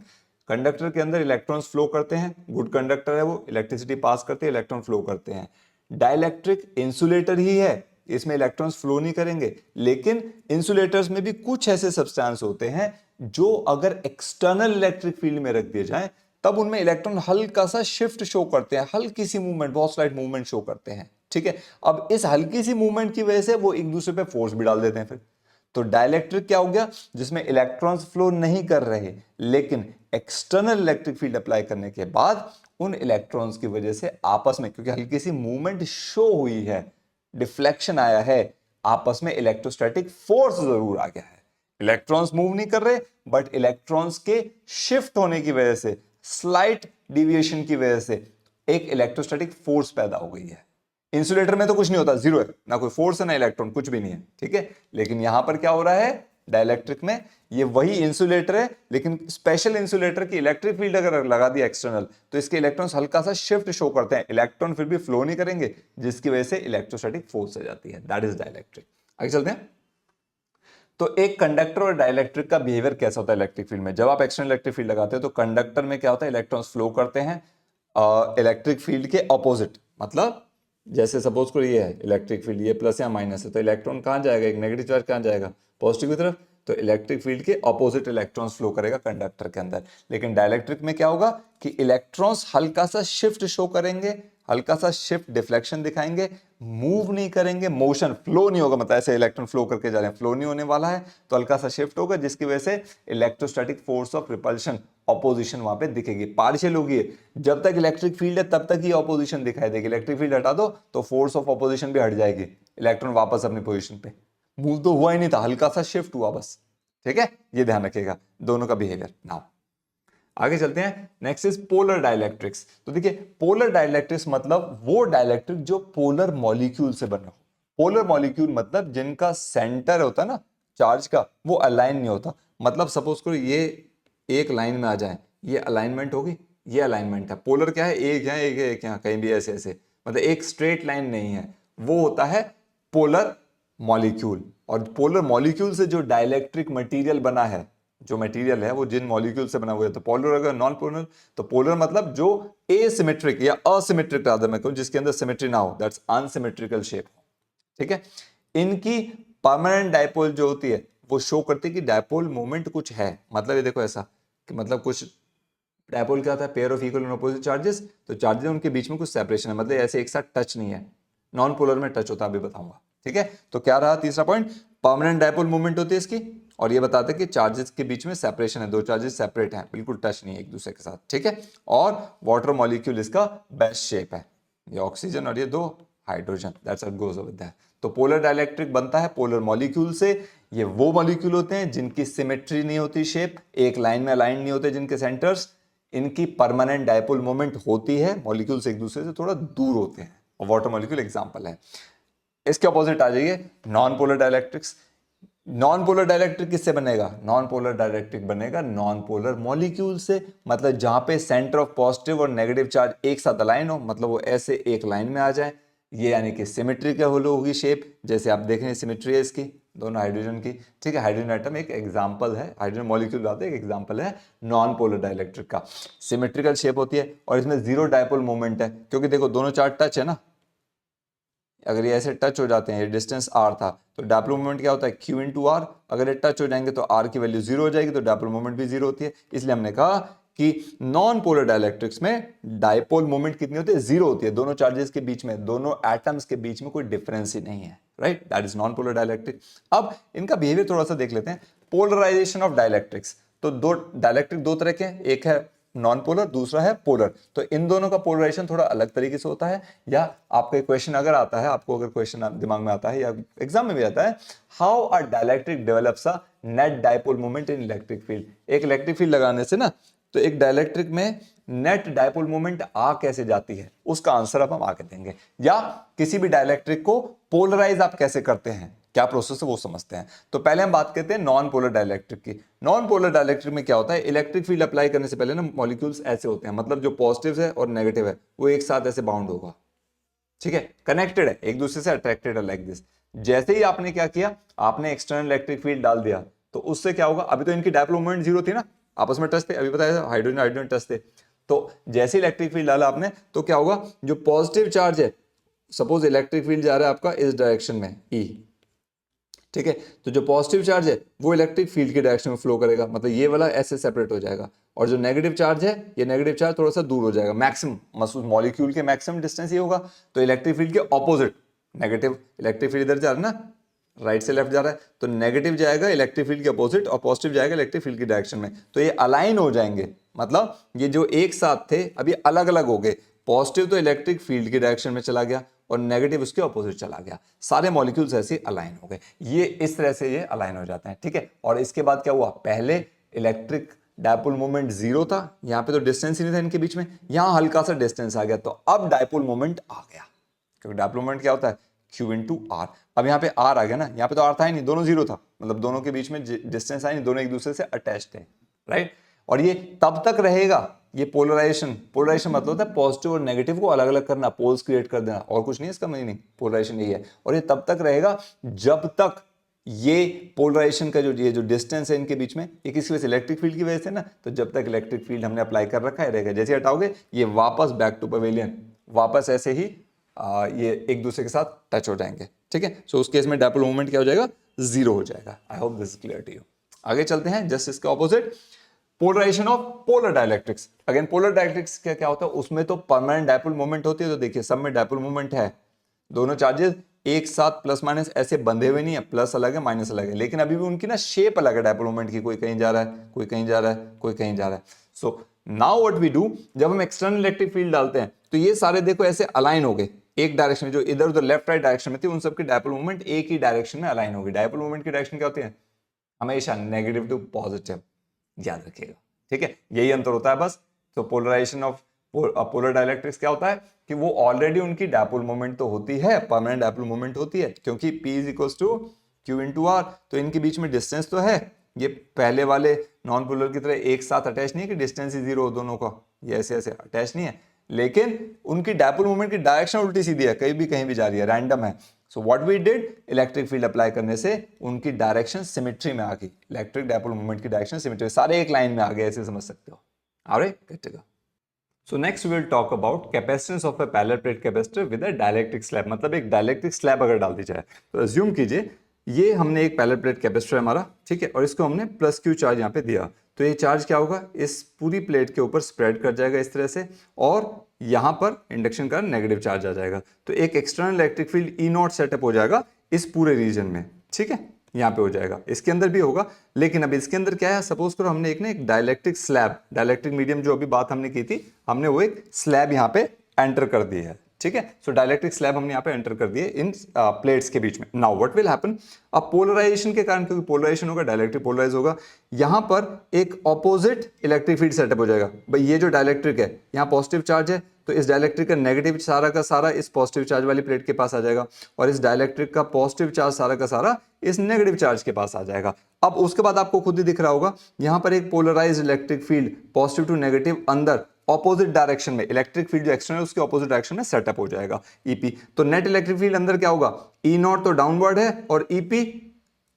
Conductor के अंदर इलेक्ट्रॉन्स फ्लो करते हैं, गुड कंडक्टर है वो, इलेक्ट्रिसिटी पास करते हैं, इलेक्ट्रॉन फ्लो करते हैं। डाइलेक्ट्रिक इंसुलेटर ही है, इसमें इलेक्ट्रॉन्स फ्लो नहीं करेंगे, लेकिन इंसुलेटर्स में भी कुछ ऐसे सब्सटेंस होते हैं जो अगर एक्सटर्नल इलेक्ट्रिक फील्ड में रख दिए जाए तब उनमें इलेक्ट्रॉन हल्का सा शिफ्ट शो करते हैं, हल्की सी मूवमेंट, बहुत स्लाइट मूवमेंट शो करते हैं, ठीक है। अब इस हल्की सी मूवमेंट की वजह से वो एक दूसरे पे फोर्स भी डाल देते हैं फिर। तो डाइलेक्ट्रिक क्या हो गया, जिसमें इलेक्ट्रॉन्स फ्लो नहीं कर रहे, लेकिन एक्सटर्नल इलेक्ट्रिक फील्ड अप्लाई करने के बाद उन इलेक्ट्रॉन्स की वजह से आपस में, क्योंकि हल्की सी मूवमेंट शो हुई है, डिफ्लेक्शन आया है, आपस में इलेक्ट्रोस्टैटिक फोर्स जरूर आ गया है। इलेक्ट्रॉन्स मूव नहीं कर रहे, बट इलेक्ट्रॉन्स के शिफ्ट होने की वजह से, स्लाइट डिविएशन की वजह से एक इलेक्ट्रोस्टैटिक फोर्स पैदा हो गई है। इंसुलेटर में तो कुछ नहीं होता, जीरो है, ना कोई फोर्स है ना इलेक्ट्रॉन, कुछ भी नहीं है, ठीक है। लेकिन यहां पर क्या हो रहा है, डाइलेक्ट्रिक में ये वही इंसुलेटर है, लेकिन स्पेशल इंसुलेटर की इलेक्ट्रिक फील्ड अगर लगा दिया एक्सटर्नल, तो इसके इलेक्ट्रॉन्स हल्का सा शिफ्ट शो करते हैं, इलेक्ट्रॉन फिर भी फ्लो नहीं करेंगे, जिसकी वजह से इलेक्ट्रोस्टैटिक फोर्स आ जाती है, दैट इज डाइलेक्ट्रिक। आगे चलते हैं। तो एक कंडक्टर और डाइलेक्ट्रिक का बिहेवियर कैसा होता है इलेक्ट्रिक फील्ड में। जब आप एक्सटर्नल इलेक्ट्रिक फील्ड लगाते हो तो कंडक्टर में क्या होता है, इलेक्ट्रॉन्स फ्लो करते हैं इलेक्ट्रिक फील्ड के ऑपोजिट, मतलब जैसे सपोज करो ये है इलेक्ट्रिक फील्ड, ये प्लस या माइनस है, तो इलेक्ट्रॉन कहां जाएगा, एक नेगेटिव चार्ज कहां जाएगा, पॉजिटिव की तरफ, तो इलेक्ट्रिक फील्ड के ऑपोजिट इलेक्ट्रॉन्स फ्लो करेगा कंडक्टर के अंदर। लेकिन डाइलेक्ट्रिक में क्या होगा कि इलेक्ट्रॉन्स हल्का सा शिफ्ट शो करेंगे, हल्का सा शिफ्ट डिफ्लेक्शन दिखाएंगे, मूव नहीं करेंगे, मोशन फ्लो नहीं होगा, मतलब ऐसे इलेक्ट्रॉन फ्लो करके जा रहे हैं, फ्लो नहीं होने वाला है, तो हल्का सा शिफ्ट होगा, जिसकी वजह से electrostatic force of repulsion, opposition वहां पे दिखेगी, पार्शियल होगी। जब तक इलेक्ट्रिक फील्ड है तब तक ही ऑपोजिशन दिखाई देगी, इलेक्ट्रिक फील्ड हटा दो तो फोर्स ऑफ ऑपोजिशन भी हट जाएगी, इलेक्ट्रॉन वापस अपनी पोजीशन पे, मूव तो हुआ ही नहीं था, हल्का सा शिफ्ट हुआ बस, ठीक है। ये ध्यान रखिएगा दोनों का बिहेवियर। नाउ आगे चलते हैं, नेक्स्ट इज पोलर डाइलेक्ट्रिक्स। तो देखिए पोलर डाइलेक्ट्रिक्स मतलब वो डाइलेक्ट्रिक जो पोलर मॉलिक्यूल से बना हो। पोलर मॉलिक्यूल मतलब जिनका सेंटर होता है ना चार्ज का, वो अलाइन नहीं होता, मतलब सपोज करो ये एक लाइन में आ जाए, ये अलाइनमेंट होगी, ये अलाइनमेंट है। पोलर क्या है, एक यहाँ एक है, एक यहाँ, कहीं भी ऐसे ऐसे, मतलब एक स्ट्रेट लाइन नहीं है, वो होता है पोलर मॉलिक्यूल। और पोलर मॉलिक्यूल से जो डाइलेक्ट्रिक मटेरियल बना है, जो मटेरियल है वो जिन मॉलिक्यूल से बना हुआ है, तो पोलर अगर नॉन पोलर, तो पोलर मतलब जो एसिमेट्रिक या असिमेट्रिक रादर मैं कहूं, जिसके अंदर सिमेट्री ना हो, दैट्स अनसिमेट्रिकल शेप, ठीक है। इनकी परमानेंट डायपोल जो होती है वो शो करती है कि डायपोल मोमेंट कुछ है, मतलब ये देखो ऐसा कि मतलब कुछ डायपोल क्या होता है, pair of equal and opposite charges, तो चार्जेस उनके बीच में कुछ सेपरेशन है, मतलब ऐसे एक साथ टच नहीं है, नॉन पोलर में टच होता है, अभी बताऊंगा, ठीक है। तो क्या रहा तीसरा पॉइंट, परमानेंट डायपोल मूवमेंट होती है इसकी, और ये बताते हैं कि चार्जेस के बीच में सेपरेशन है, दो चार्जेस सेपरेट हैं, बिल्कुल टच नहीं है एक दूसरे के साथ, ठीक है। और वाटर मॉलिक्यूल इसका बेस्ट शेप है, ये ऑक्सीजन और ये दो hydrogen, that's what goes with that. तो पोलर डाइलेक्ट्रिक बनता है पोलर मॉलिक्यूल से। ये वो मॉलिक्यूल होते हैं जिनकी सिमेट्री नहीं होती, शेप एक लाइन में अलाइन नहीं होते, जिनके सेंटर्स, इनकी परमानेंट डायपोल मोमेंट होती है, मॉलिक्यूल्स एक दूसरे से थोड़ा दूर होते हैं, और वाटर मॉलिक्यूल एग्जांपल है। इसके अपोजिट आ जाइए non polar dielectrics. Non polar dielectric किससे बनेगा, नॉन पोलर डाइलेक्ट्रिक बनेगा नॉन पोलर मॉलिक्यूल से, मतलब जहां पे सेंटर ऑफ पॉजिटिव और नेगेटिव चार्ज एक साथ अलाइन हो, मतलब वो ऐसे एक लाइन में आ जाए, ये यानी कि सिमेट्री का होगी शेप, जैसे आप देख रहे हैं सिमेट्री है इसकी दोनों हाइड्रोजन की, ठीक है। हाइड्रोजन एटम एक एग्जांपल है, हाइड्रोजन मॉलिक्यूल बात है, एक एग्जांपल है नॉन पोलर डाइलेक्ट्रिक का। सिमेट्रिकल शेप होती है और इसमें जीरो डायपोल मोमेंट है, क्योंकि देखो दोनों चार्ज टच है ना, अगर ये ऐसे टच हो जाते हैं, ये डिस्टेंस r था, तो डायपोल मोमेंट क्या होता है q इंटू आर, अगर ये टच हो जाएंगे तो r की वैल्यू जीरो हो जाएगी, तो डायपोल मोमेंट भी जीरो होती है। इसलिए हमने कहा कि नॉन पोलर डाइलेक्ट्रिक्स में डायपोल मोमेंट कितनी होती है, जीरो होती है, दोनों चार्जेस के बीच में, दोनों एटम्स के बीच में कोई डिफरेंस ही नहीं है, right, that is non polar dielectric. अब इनका बिहेवियर थोड़ा सा देख लेते हैं, पोलराइजेशन ऑफ डाइलेक्ट्रिक्स। तो दो डाइलेक्ट्रिक दो तरह के हैं, एक है नॉन पोलर, दूसरा है पोलर। तो इन दोनों का पोलराइजेशन थोड़ा अलग तरीके से होता है, या आपका क्वेश्चन अगर आता है, आपको अगर क्वेश्चन दिमाग में आता है या एग्जाम में भी आता है, how a dielectric develops a net dipole moment in electric field. एक इलेक्ट्रिक फील्ड लगाने से ना तो एक डाइलेक्ट्रिक में नेट डायपोल मोमेंट आ कैसे जाती है, उसका आंसर अब हम आगे देंगे। या किसी भी डाइलेक्ट्रिक को पोलराइज आप कैसे करते हैं, क्या प्रोसेस है वो समझते हैं। तो पहले हम बात करते हैं नॉन पोलर डाइलेक्ट्रिक की। नॉन पोलर डाइलेक्ट्रिक में क्या होता है, इलेक्ट्रिक फील्ड अप्लाई करने से पहले ना मॉलिक्यूल्स ऐसे होते हैं, मतलब जो पॉजिटिव है और नेगेटिव है वो एक साथ ऐसे बाउंड होगा, ठीक है, कनेक्टेड है, एक दूसरे से अट्रैक्टेड है, लाइक दिस। जैसे ही आपने क्या किया, आपने एक्सटर्नल इलेक्ट्रिक फील्ड डाल दिया, तो उससे क्या होगा, अभी तो इनकी डायपोल मोमेंट जीरो थी ना, आपस में टच थे, अभी बताया हाइड्रोजन हाइड्रोजन टच थे। तो जैसे इलेक्ट्रिक फील्ड डाला आपने, तो क्या होगा, जो पॉजिटिव चार्ज है, सपोज इलेक्ट्रिक फील्ड जा रहा है आपका इस डायरेक्शन में ई, ठीक है, तो जो पॉजिटिव चार्ज है वो इलेक्ट्रिक फील्ड की डायरेक्शन में फ्लो करेगा, मतलब ये वाला ऐसे सेपरेट हो जाएगा, और जो नेगेटिव चार्ज है, ये नेगेटिव चार्ज थोड़ा सा दूर हो जाएगा, मैक्सिमम मॉलिक्यूल के मैक्सिमम डिस्टेंस ये होगा। तो इलेक्ट्रिक फील्ड के ऑपोजिट नेगेटिव, इलेक्ट्रिक फील्ड इधर जा रहा है ना, राइट से लेफ्ट जा रहा है, तो नेगेटिव जाएगा इलेक्ट्रिक फील्ड के अपोजिट और पॉजिटिव जाएगा इलेक्ट्रिक फील्ड की डायरेक्शन में, तो ये अलाइन हो जाएंगे, मतलब ये जो एक साथ थे अभी अलग अलग हो गए, पॉजिटिव तो इलेक्ट्रिक फील्ड की डायरेक्शन में चला गया और नेगेटिव उसके ऑपोजिट चला गया, सारे मॉलिक्यूल्स ऐसे अलाइन हो गए, ये इस तरह से ये अलाइन हो जाते हैं, ठीक है। और इसके बाद क्या हुआ, पहले इलेक्ट्रिक डायपोल मोमेंट जीरो था, यहाँ पे तो डिस्टेंस ही नहीं था इनके बीच में, यहाँ हल्का सा डिस्टेंस आ गया, तो अब डायपोल मोमेंट आ गया, क्योंकि डायपोल मोमेंट क्या होता है, Q इंटू आर। अब यहाँ पे आर आ गया ना, यहाँ पे तो आर था ही नहीं, दोनों जीरो था, मतलब दोनों के बीच में डिस्टेंस आई नहीं, दोनों एक दूसरे से अटैच्ड है, राइट। और ये तब तक रहेगा, ये पोलराइजेशन, पोलराइजेशन मतलब होता है पॉजिटिव और नेगेटिव को अलग अलग करना, पोल्स क्रिएट कर देना, और कुछ नहीं इसका मीनिंग, पोलराइजेशन यही है। और ये तब तक रहेगा जब तक ये पोलराइजेशन का ये जो डिस्टेंस है इनके बीच में, ये किसी वजह से इलेक्ट्रिक फील्ड की वजह से ना, तो जब तक इलेक्ट्रिक फील्ड हमने अप्लाई कर रखा है रहेगा, जैसे हटाओगे ये वापस बैक टू पवेलियन, वापस ऐसे ही ये एक दूसरे के साथ टच हो जाएंगे, ठीक है। सो उस केस में डायपोल मोमेंट क्या हो जाएगा, जीरो हो जाएगा। I hope this is clear to you. आगे चलते हैं, जस्ट इसके opposite, polarization of polar dielectrics. Again polar dielectrics क्या होता है, उसमें तो परमानेंट डायपोल मोमेंट होती है, तो देखिए सब में डायपोल मोमेंट है, दोनों चार्जेस एक साथ प्लस माइनस ऐसे बंधे हुए नहीं है, प्लस अलग है माइनस अलग है, लेकिन अभी भी उनकी ना शेप अलग है डायपोल मोमेंट की, कोई कहीं जा रहा है, कोई कहीं जा रहा है, कोई कहीं जा रहा है। So now what we do, जब हम एक्सटर्नल इलेक्ट्रिक फील्ड डालते हैं तो ये सारे देखो ऐसे अलाइन हो गए एक डायरेक्शन में, जो इधर उधर लेफ्ट राइट डायरेक्शन में थी उन सबकी डायपोल मोमेंट एक ही डायरेक्शन में अलाइन होगी। डायपोल मोमेंट की डायरेक्शन क्या होती है, हमेशा नेगेटिव टू पॉजिटिव, याद रखिएगा, ठीक है, यही अंतर होता है बस। तो पोलराइजेशन ऑफ पोलर डाइलेक्ट्रिक्स क्या होता है कि वो ऑलरेडी उनकी डायपोल मोमेंट तो होती है, परमानेंट डायपोल मोमेंट होती है, क्योंकि P is equals to Q into R, तो इनके बीच में डिस्टेंस तो है, ये पहले वाले नॉन पोलर की तरह एक साथ अटैच नहीं है कि डिस्टेंस ही जीरो हो दोनों का, ये ऐसे ऐसे अटैच नहीं है, लेकिन उनकी डायपोल मोमेंट की डायरेक्शन उल्टी सीधी है, कहीं भी जा रही है, रैंडम है। So what we did, electric field apply करने से उनकी डायरेक्शन सिमेट्री में आ गई, इलेक्ट्रिक डायपोल मोमेंट की डायरेक्शन सिमेट्री, सारे एक लाइन में आ गए, ऐसे समझ सकते हो। Alright, good to go. So next we will talk about capacitance of a parallel plate capacitor with a dielectric slab, मतलब एक डायलेक्ट्रिक स्लैब अगर डाल दी जाए, तो अज्यूम कीजिए ये हमने एक पैरेलल प्लेट कैपेसिटर है हमारा, ठीक है, और इसको हमने प्लस क्यू चार्ज यहाँ पे दिया, तो ये चार्ज क्या होगा, इस पूरी प्लेट के ऊपर स्प्रेड कर जाएगा इस तरह से, और यहाँ पर इंडक्शन का नेगेटिव चार्ज आ जाएगा, तो एक external electric field E not set up हो जाएगा इस पूरे रीजन में, ठीक है, यहाँ पे हो जाएगा, इसके अंदर भी होगा, लेकिन अब इसके अंदर क्या है, सपोज करो हमने एक ना एक डाइलेक्ट्रिक स्लैब, डाइलेक्ट्रिक मीडियम जो अभी बात हमने की थी, हमने वो एक स्लैब यहाँ पे एंटर कर दी है, ठीक है। सो डाइलेक्ट्रिक स्लैब हमने यहाँ पे एंटर कर दिए इन प्लेट्स के बीच में। नाउ व्हाट विल हैपन, अब पोलराइजेशन के कारण, क्योंकि पोलराइजेशन होगा डाइलेक्ट्रिक पोलराइज होगा, यहाँ पर एक ऑपोजिट इलेक्ट्रिक फील्ड सेटअप हो जाएगा। भाई ये जो डाइलेक्ट्रिक है, यहाँ पॉजिटिव चार्ज है, तो इस डाइलेक्ट्रिक का नेगेटिव सारा का सारा इस पॉजिटिव चार्ज वाली प्लेट के पास आ जाएगा, और इस डाइलेक्ट्रिक का पॉजिटिव चार्ज सारा का सारा इस नेगेटिव चार्ज के पास आ जाएगा। अब उसके बाद आपको खुद ही दिख रहा होगा, यहाँ पर एक polarized electric field positive to negative अंदर ऑपोजिट डायरेक्शन में, इलेक्ट्रिक फील्ड जो एक्सटर्नल उसके ऑपोजिट डायरेक्शन में सेटअप हो जाएगा ईपी। तो नेट इलेक्ट्रिक फील्ड अंदर क्या होगा, ई नॉट तो डाउनवर्ड है और ईपी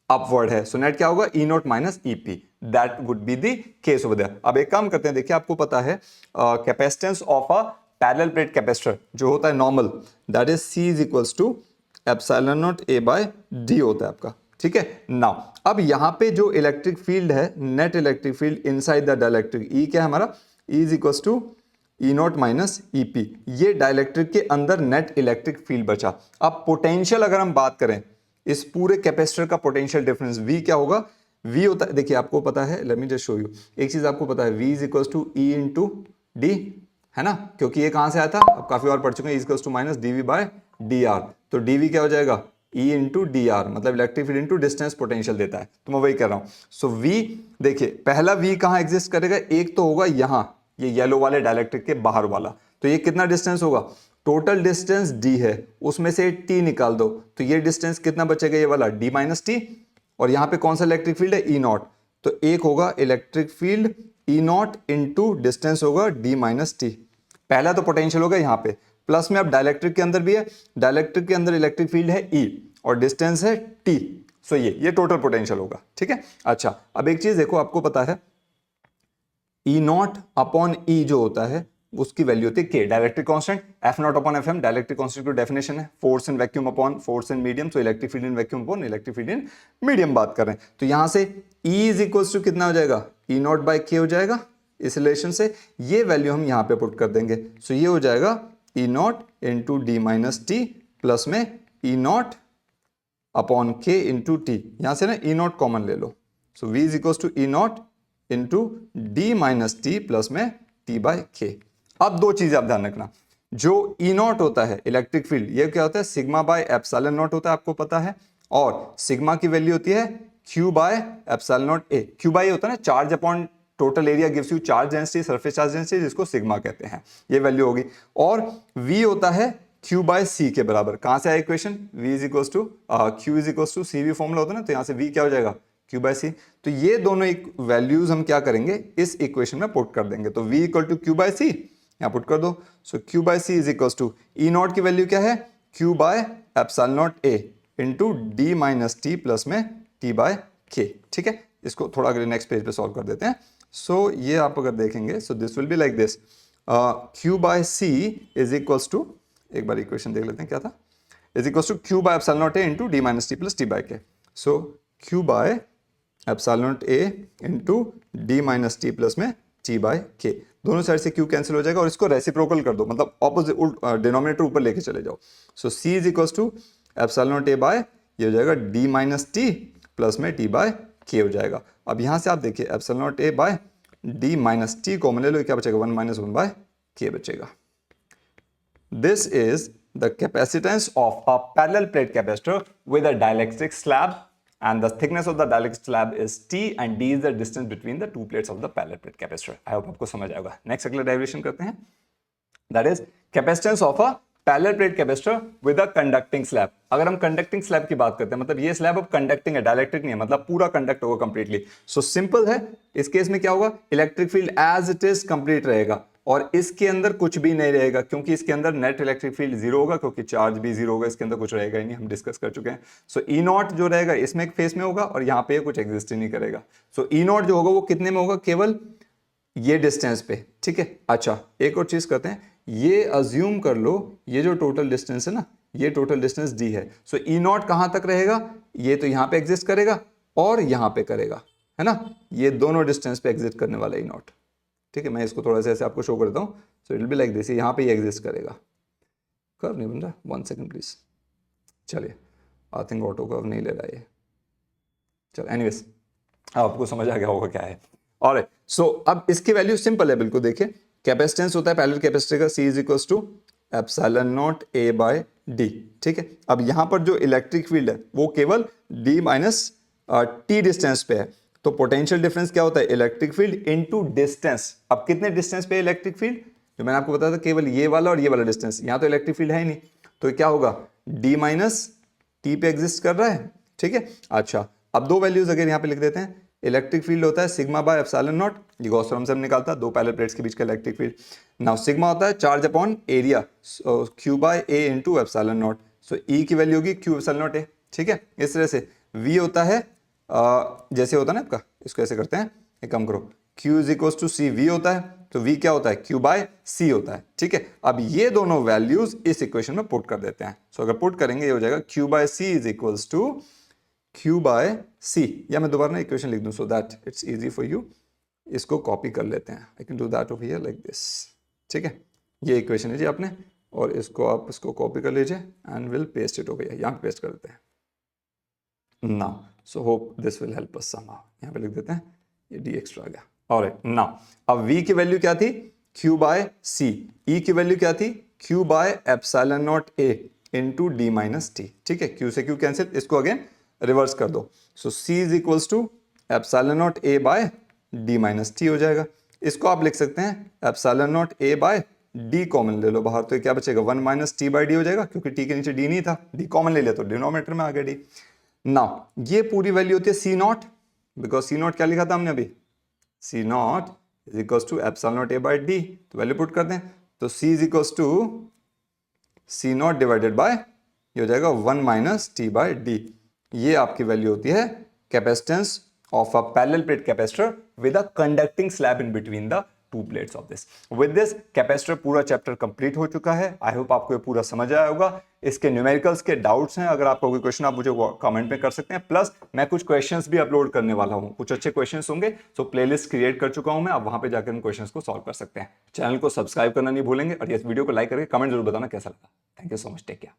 अपवर्ड है, सो नेट क्या होगा, E not minus EP, that would be the case over there. अब एक काम करते हैं, देखिए आपको पता है capacitance of a parallel plate capacitor जो होता है normal, that is C is equals to epsilon not A by D होता है आपका, ठीक है। नाउ अब यहाँ पे जो इलेक्ट्रिक फील्ड है, net electric field inside the dielectric, E क्या है हमारा, E is equals to E not minus EP, ये डाइलेक्ट्रिक के अंदर नेट इलेक्ट्रिक फील्ड बचा। अब पोटेंशियल अगर हम बात करें, इस पूरे कैपेसिटर का पोटेंशियल डिफरेंस V क्या होगा, V होता है, देखिए आपको पता है, let me just show you, एक चीज आपको पता है, V is equals to E into D, है ना, क्योंकि ये कहां से आया था, अब काफी और पढ़ चुके हैं, is equals to minus dV by dr, तो dV क्या हो जाएगा, E इंटू डी आर, मतलब electric field into distance potential देता है। तो मैं वही कर रहा हूं। सो V, देखिए पहला V कहां एग्जिस्ट करेगा, एक तो होगा यहां, ये येलो वाले डाइलेक्ट्रिक के बाहर वाला, तो ये कितना डिस्टेंस होगा, टोटल डिस्टेंस D है, उसमें से T निकाल दो, तो ये डिस्टेंस कितना बचेगा, ये वाला D माइनस टी, और यहां पे कौन सा इलेक्ट्रिक फील्ड है, E नॉट, तो एक होगा electric field E not into distance होगा D माइनस टी। पहला तो पोटेंशियल होगा यहां पे, प्लस में अब डाइलेक्ट्रिक के अंदर भी है, डाइलेक्ट्रिक के अंदर इलेक्ट्रिक फील्ड है E और डिस्टेंस है T, सो ये टोटल पोटेंशियल होगा, ठीक है। अच्छा, अब एक चीज देखो, आपको पता है E नॉट अपॉन E जो होता है उसकी वैल्यू होती है K, dielectric constant, F not upon FM dielectric constant की डेफिनेशन है, force in vacuum upon force in medium, तो electric field in vacuum upon electric field in medium बात कर रहे हैं। तो यहां से E इज इक्वल टू कितना हो जाएगा, E नॉट बाई K हो जाएगा, इस रिलेशन से ये वैल्यू हम यहां पे पुट कर देंगे, सो ये हो जाएगा E not into D minus T plus में E not upon K into T, यहां से ना E नॉट कॉमन ले लो, so V is equal to E not into D minus T plus में T बाई K। अब दो चीजें आप ध्यान रखना, जो E नॉट होता है इलेक्ट्रिक फील्ड, ये क्या होता है, सिग्मा बाय एप्सिलॉन नॉट होता है, आपको पता है, और सिग्मा की वैल्यू होती है Q by epsilon not A। Q by होता है ना charge upon total area gives you charge density, surface charge density, जिसको सिग्मा कहते हैं, ये वैल्यू होगी। और V होता है Q बाय C के बराबर, कहां से आया equation, V is equal to Q is equal to CV formula होता है ना, तो यहां से V क्या हो जाएगा, Q बाय C। तो ये दोनों वैल्यूज हम क्या करेंगे, इस इक्वेशन में पुट कर देंगे, तो V equal to Q by C यहां पुट कर दो, so Q by C is equal to E not की वैल्यू क्या है, Q by epsilon not A into D minus T plus में T बाय K, ठीक है। इसको थोड़ा अगले नेक्स्ट पेज पे सॉल्व कर देते हैं। सो ये आप अगर देखेंगे, so this will be like this, Q by C is equals to, एक बार इक्वेशन देख लेते हैं क्या था, is equals to Q by epsilon not A into D minus T plus T by K। So Q by epsilon not A into D minus T plus में T बाय K, दोनों साइड से Q कैंसिल हो जाएगा, और इसको रेसिप्रोकल कर दो, मतलब ऑपोजिट डिनोमिनेटर ऊपर लेके चले जाओ। So C is equals to epsilon not A by, ये हो जाएगा D माइनस टी प्लस में T बाय K हो जाएगा। अब यहां से आप देखिए epsilon not A by D minus T common ले लो, क्या बचेगा, 1 माइनस 1 बाय K बचेगा। This is the capacitance of a parallel plate capacitor with a dielectric slab, and the thickness of the dielectric slab is T and D is the distance between the two plates of the parallel plate capacitor. I hope आपको समझ आएगा। नेक्स्ट अगला डेरिवेशन करते हैं, that is capacitance of a parallel plate capacitor with a conducting slab। अगर हम conducting slab की बात करते हैं, मतलब ये स्लैब अब कंडक्टिंग है, डाइलेक्ट्रिक नहीं है, मतलब पूरा कंडक्ट होगा कंप्लीटली। सो सिंपल है, इस केस में क्या होगा, electric field as it is complete रहेगा, और इसके अंदर कुछ भी नहीं रहेगा, क्योंकि इसके अंदर नेट इलेक्ट्रिक फील्ड जीरो होगा, क्योंकि चार्ज भी जीरो होगा, इसके अंदर कुछ रहेगा ही नहीं, हम डिस्कस कर चुके हैं। सो ई नॉट जो रहेगा इसमें एक फेस में होगा, और यहाँ पे कुछ एग्जिस्ट ही नहीं करेगा। सो ई नॉट जो होगा वो कितने में होगा, केवल ये डिस्टेंस पे, ठीक है। अच्छा, एक और चीज करते हैं, ये अज्यूम कर लो ये जो टोटल डिस्टेंस है ना, ये टोटल डिस्टेंस D है। सो ई नॉट कहां तक रहेगा, ये तो यहां पे एग्जिस्ट करेगा और यहां पे करेगा, है ना, ये दोनों डिस्टेंस पे एग्जिस्ट करने वाला ई नॉट, ठीक है। मैं इसको थोड़ा सा ऐसे आपको शो करता हूं, so it will be like this, यहां पे ये एग्जिस्ट करेगा। कर्व नहीं बन रहा, 1 सेकंड प्लीज, चलिए, आई थिंक ऑटो कर्व नहीं ले रहा है, चलो एनीवेज आपको समझ आ गया होगा क्या है। ऑलराइट, सो अब इसकी वैल्यू सिंपल है बिल्कुल, देखिए कैपेसिटेंस होता है पैरेलल कैपेसिटर का, C is equals to epsilon not A by D, ठीक है। अब यहां पर जो इलेक्ट्रिक फील्ड है वो केवल D माइनस T डिस्टेंस पे है, तो पोटेंशियल डिफरेंस क्या होता है, इलेक्ट्रिक फील्ड इनटू डिस्टेंस। अब कितने डिस्टेंस पे इलेक्ट्रिक फील्ड, जो मैंने आपको बताया था केवल ये वाला और ये वाला डिस्टेंस, यहां तो इलेक्ट्रिक फील्ड है ही नहीं, तो क्या होगा, D माइनस T पे एग्जिस्ट कर रहा है, ठीक है। अच्छा, अब दो वैल्यूज अगर यहां पे लिख देते हैं, इलेक्ट्रिक फील्ड होता है सिग्मा बाय एप्सिलॉन नॉट, ये गॉस थ्योरम से हम निकालता, दो पैरेलल प्लेट्स के बीच का इलेक्ट्रिक फील्ड। नाउ सिग्मा होता है charge upon area, Q by A into epsilon not, so E की वैल्यू होगी Q एप्सिलॉन नॉट A, ठीक है। इस तरह से V होता है जैसे होता है ना आपका, इसको ऐसे करते हैं, एक काम करो, Q is equal to C, V होता है, तो V क्या होता है, Q बाय C होता है, ठीक है। अब ये दोनों वैल्यूज इस इक्वेशन में पुट कर देते हैं, सो अगर पुट करेंगे ये हो जाएगा Q by C is equals to Q by C, या मैं दोबारा ना इक्वेशन लिख दूं so that it's easy for you, इसको कॉपी कर लेते हैं, I can do that over here like this, ठीक है। ये इक्वेशन है जी आपने, और इसको आप इसको कॉपी कर लीजिए and will paste it over here, यहाँ पे पेस्ट कर देते हैं now, so hope this will help us somehow, यहाँ पे लिख देते हैं, ये D एक्स्ट्रा आ गया। ऑलराइट, नाउ अब V की वैल्यू क्या थी, Q बाय C, E की वैल्यू क्या थी, Q by epsilon not A, into D minus T. ठीक है, क्यू से क्यू कैंसिल, इसको अगेन रिवर्स कर दो। So C is equals to epsilon not A by D minus T हो जाएगा। इसको आप लिख सकते हैं epsilon not A by D common ले लो बाहर, तो क्या बचेगा 1 माइनस टी बाई डी हो जाएगा, क्योंकि टी के नीचे डी नहीं था, डी कॉमन ले लिया तो डिनोमिनेटर में आ गया डी। नाउ ये पूरी वैल्यू होती है C not, because C not क्या लिखा था हमने अभी, C not is equals to epsilon not A by D, तो वैल्यू पुट कर दें तो C is equals to C not divided by ये हो जाएगा 1 माइनस टी बाय डी। ये आपकी वैल्यू होती है capacitance of a parallel plate capacitor with a conducting slab in between the two plates of this. With this capacitor पूरा चैप्टर कंप्लीट हो चुका है। आई होप आपको ये पूरा समझ आया होगा। इसके न्यूमेरिकल्स के डाउट्स हैं, अगर आपका कोई क्वेश्चन आप मुझे कमेंट में कर सकते हैं। प्लस मैं कुछ क्वेश्चंस भी अपलोड करने वाला हूं, कुछ अच्छे क्वेश्चंस होंगे, सो प्लेलिस्ट क्रिएट कर चुका हूं मैं, आप वहां पे जाकर इन क्वेश्चंस को सॉल्व कर सकते हैं। चैनल को सब्सक्राइब करना नहीं भूलेंगे और इस वीडियो को लाइक करके कमेंट जरूर बताना कैसा लगा। Thank you so much, take care.